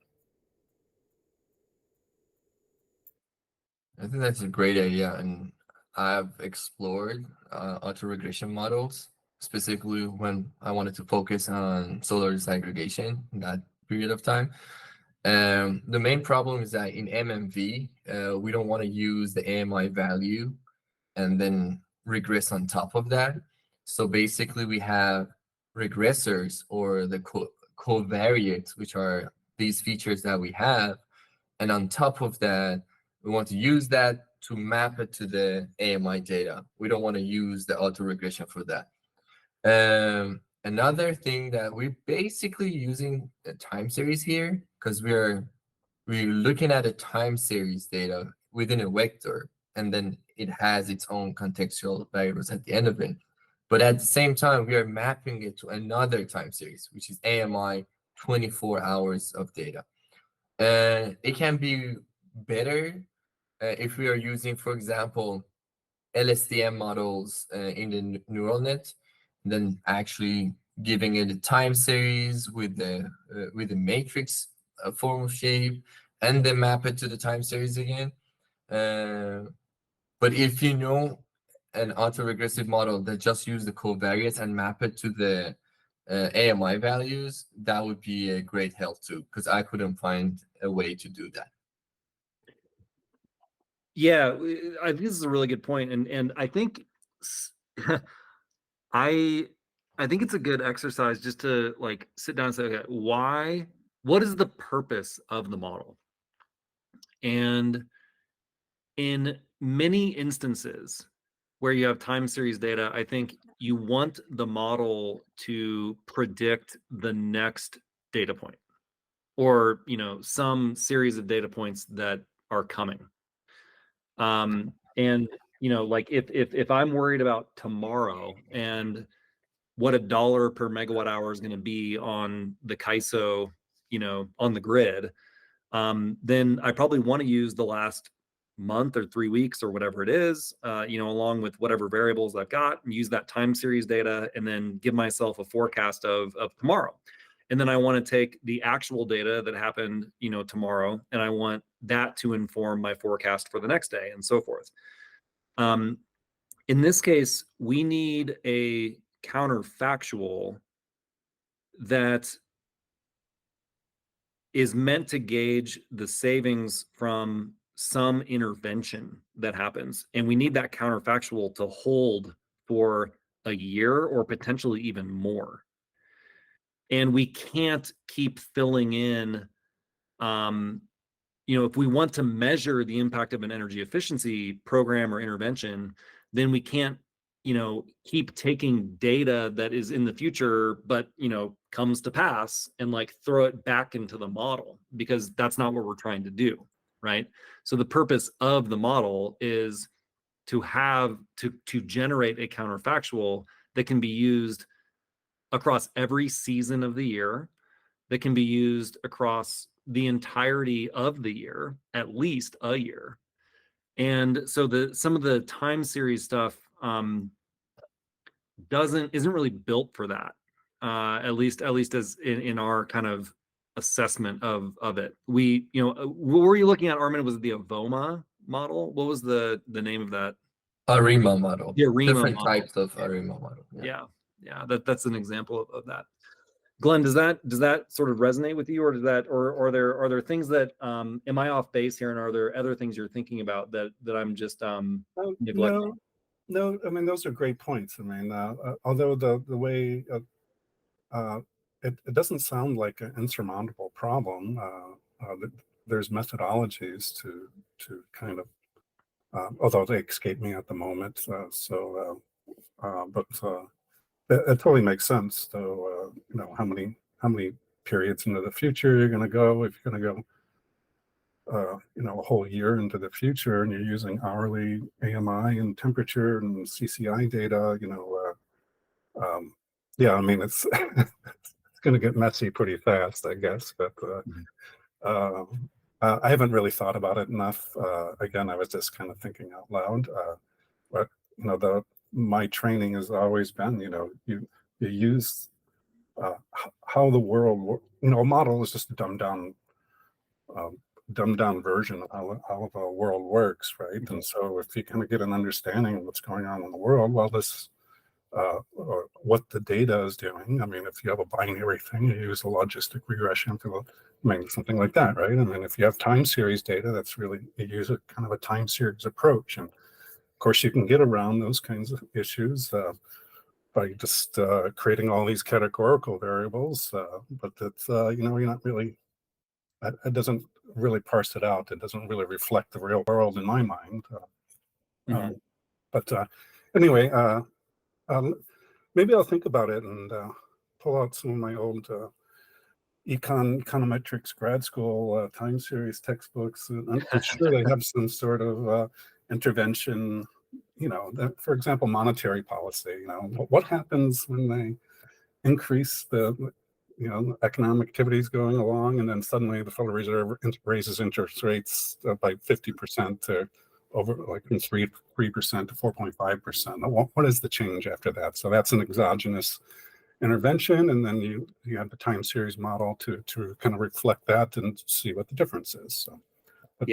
I think that's a great idea, and I've explored autoregression models specifically when I wanted to focus on solar disaggregation in that period of time. The main problem is that in MMV, we don't want to use the AMI value and then regress on top of that. So basically we have regressors or the covariates, which are these features that we have. And on top of that, we want to use that to map it to the AMI data. We don't want to use the auto-regression for that. Another thing that we're basically using the time series here, because we're looking at a time series data within a vector, and then it has its own contextual variables at the end of it. But at the same time, we are mapping it to another time series, which is AMI 24 hours of data. It can be better if we are using, for example, LSTM models in the neural net, then actually giving it a time series with the matrix form of shape, and then map it to the time series again. But if you know an autoregressive model that just use the covariates and map it to the AMI values, that would be a great help too, because I couldn't find a way to do that. Yeah, I think this is a really good point, and I think I think it's a good exercise just to like sit down and say, okay, what is the purpose of the model? And in many instances where you have time series data, I think you want the model to predict the next data point, or some series of data points that are coming. And like if I'm worried about tomorrow and what $1 per megawatt hour is going to be on the CAISO, on the grid, then I probably want to use the last month or 3 weeks or whatever it is, along with whatever variables I've got, and use that time series data, and then give myself a forecast of tomorrow. And then I want to take the actual data that happened, tomorrow, and I want that to inform my forecast for the next day, and so forth. In this case, we need a counterfactual that is meant to gauge the savings from some intervention that happens. And we need that counterfactual to hold for a year or potentially even more. And we can't keep filling in, if we want to measure the impact of an energy efficiency program or intervention, then we can't, keep taking data that is in the future, but, comes to pass, and like throw it back into the model, because that's not what we're trying to do, right? So the purpose of the model is to have to generate a counterfactual that can be used across every season of the year, that can be used across the entirety of the year, at least a year. And so some of the time series stuff isn't really built for that, at least as in our kind of assessment of it. What were you looking at, Armin? Was it the AVOMA model? What was the name of that? ARIMA model. The ARIMA Different model. types of ARIMA model. Yeah. That's an example of that. Glenn, does that sort of resonate with you, or are there things that am I off base here, and are there other things you're thinking about that I'm just neglecting? No, I mean, those are great points. I mean, although the way it doesn't sound like an insurmountable problem, there's methodologies to kind of, although they escape me at the moment. But it totally makes sense. So, how many periods into the future you're going to go, if you're going to go a whole year into the future, and you're using hourly AMI and temperature and CCI data, yeah, I mean, it's it's going to get messy pretty fast, I guess. But I haven't really thought about it enough. Again, I was just kind of thinking out loud. But my training has always been, you use how the world, a model is just a dumbed down version of how the world works, right? And so if you kind of get an understanding of what's going on in the world, well, this or what the data is doing. I mean, if you have a binary thing, you use a logistic regression for something like that, right? I mean, if you have time series data, that's really, you use a kind of a time series approach. And of course, you can get around those kinds of issues by just creating all these categorical variables, but that's, you're not really, it doesn't really parse it out. It doesn't really reflect the real world in my mind. But anyway, maybe I'll think about it and pull out some of my old econometrics grad school time series textbooks. And I'm sure they have some sort of intervention, for example, monetary policy. What happens when they increase the economic activities going along, and then suddenly the Federal Reserve raises interest rates by 50% to over like from 3% to 4.5%. What is the change after that? So that's an exogenous intervention, and then you have the time series model to kind of reflect that and see what the difference is. So, but,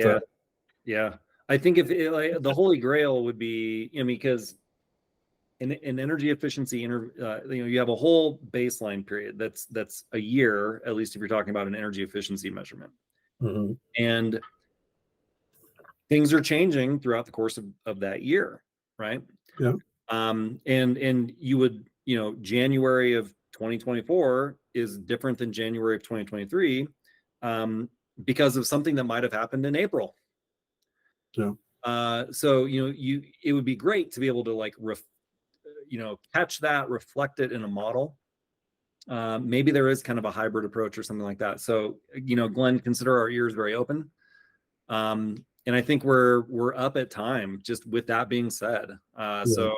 yeah. I think if the holy grail would be, because in energy efficiency, you have a whole baseline period that's a year, at least if you're talking about an energy efficiency measurement, and things are changing throughout the course of that year, right? Yeah. And you would, January of 2024 is different than January of 2023 because of something that might have happened in April. Yeah. So it would be great to be able to catch that, reflect it in a model. Maybe there is kind of a hybrid approach or something like that. So Glenn, consider our ears very open. And I think we're up at time. Just with that being said, so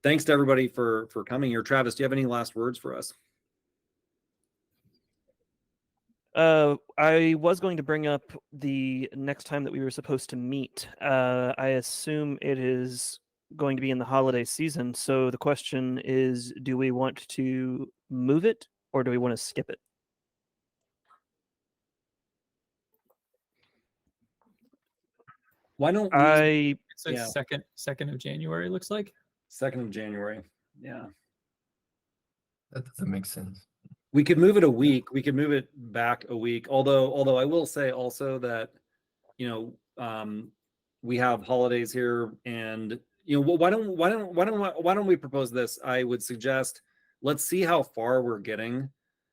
thanks to everybody for coming here. Travis, do you have any last words for us? I was going to bring up the next time that we were supposed to meet. I assume it is going to be in the holiday season. So the question is, do we want to move it or do we want to skip it? Why don't we? It's second of January. Looks like 2nd of January. Yeah, that doesn't make sense. We could move it a week. We could move it back a week. Although I will say also that we have holidays here, and why don't we propose this? I would suggest let's see how far we're getting,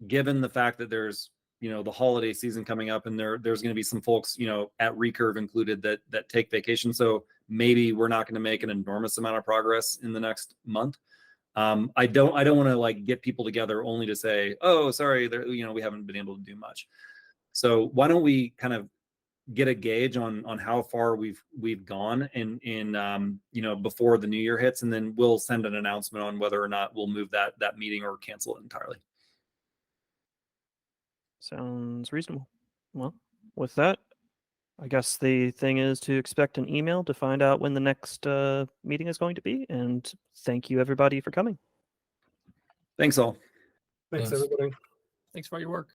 given the fact that there's the holiday season coming up, and there's going to be some folks at recurve included that take vacation. So maybe we're not going to make an enormous amount of progress in the next month. I don't want to get people together only to say, oh, sorry, we haven't been able to do much. So why don't we kind of get a gauge on how far we've gone in before the new year hits, and then we'll send an announcement on whether or not we'll move that meeting or cancel it entirely. Sounds reasonable. Well, with that, I guess the thing is to expect an email to find out when the next meeting is going to be. And thank you, everybody, for coming. Thanks all. Thanks, everybody. Thanks for all your work.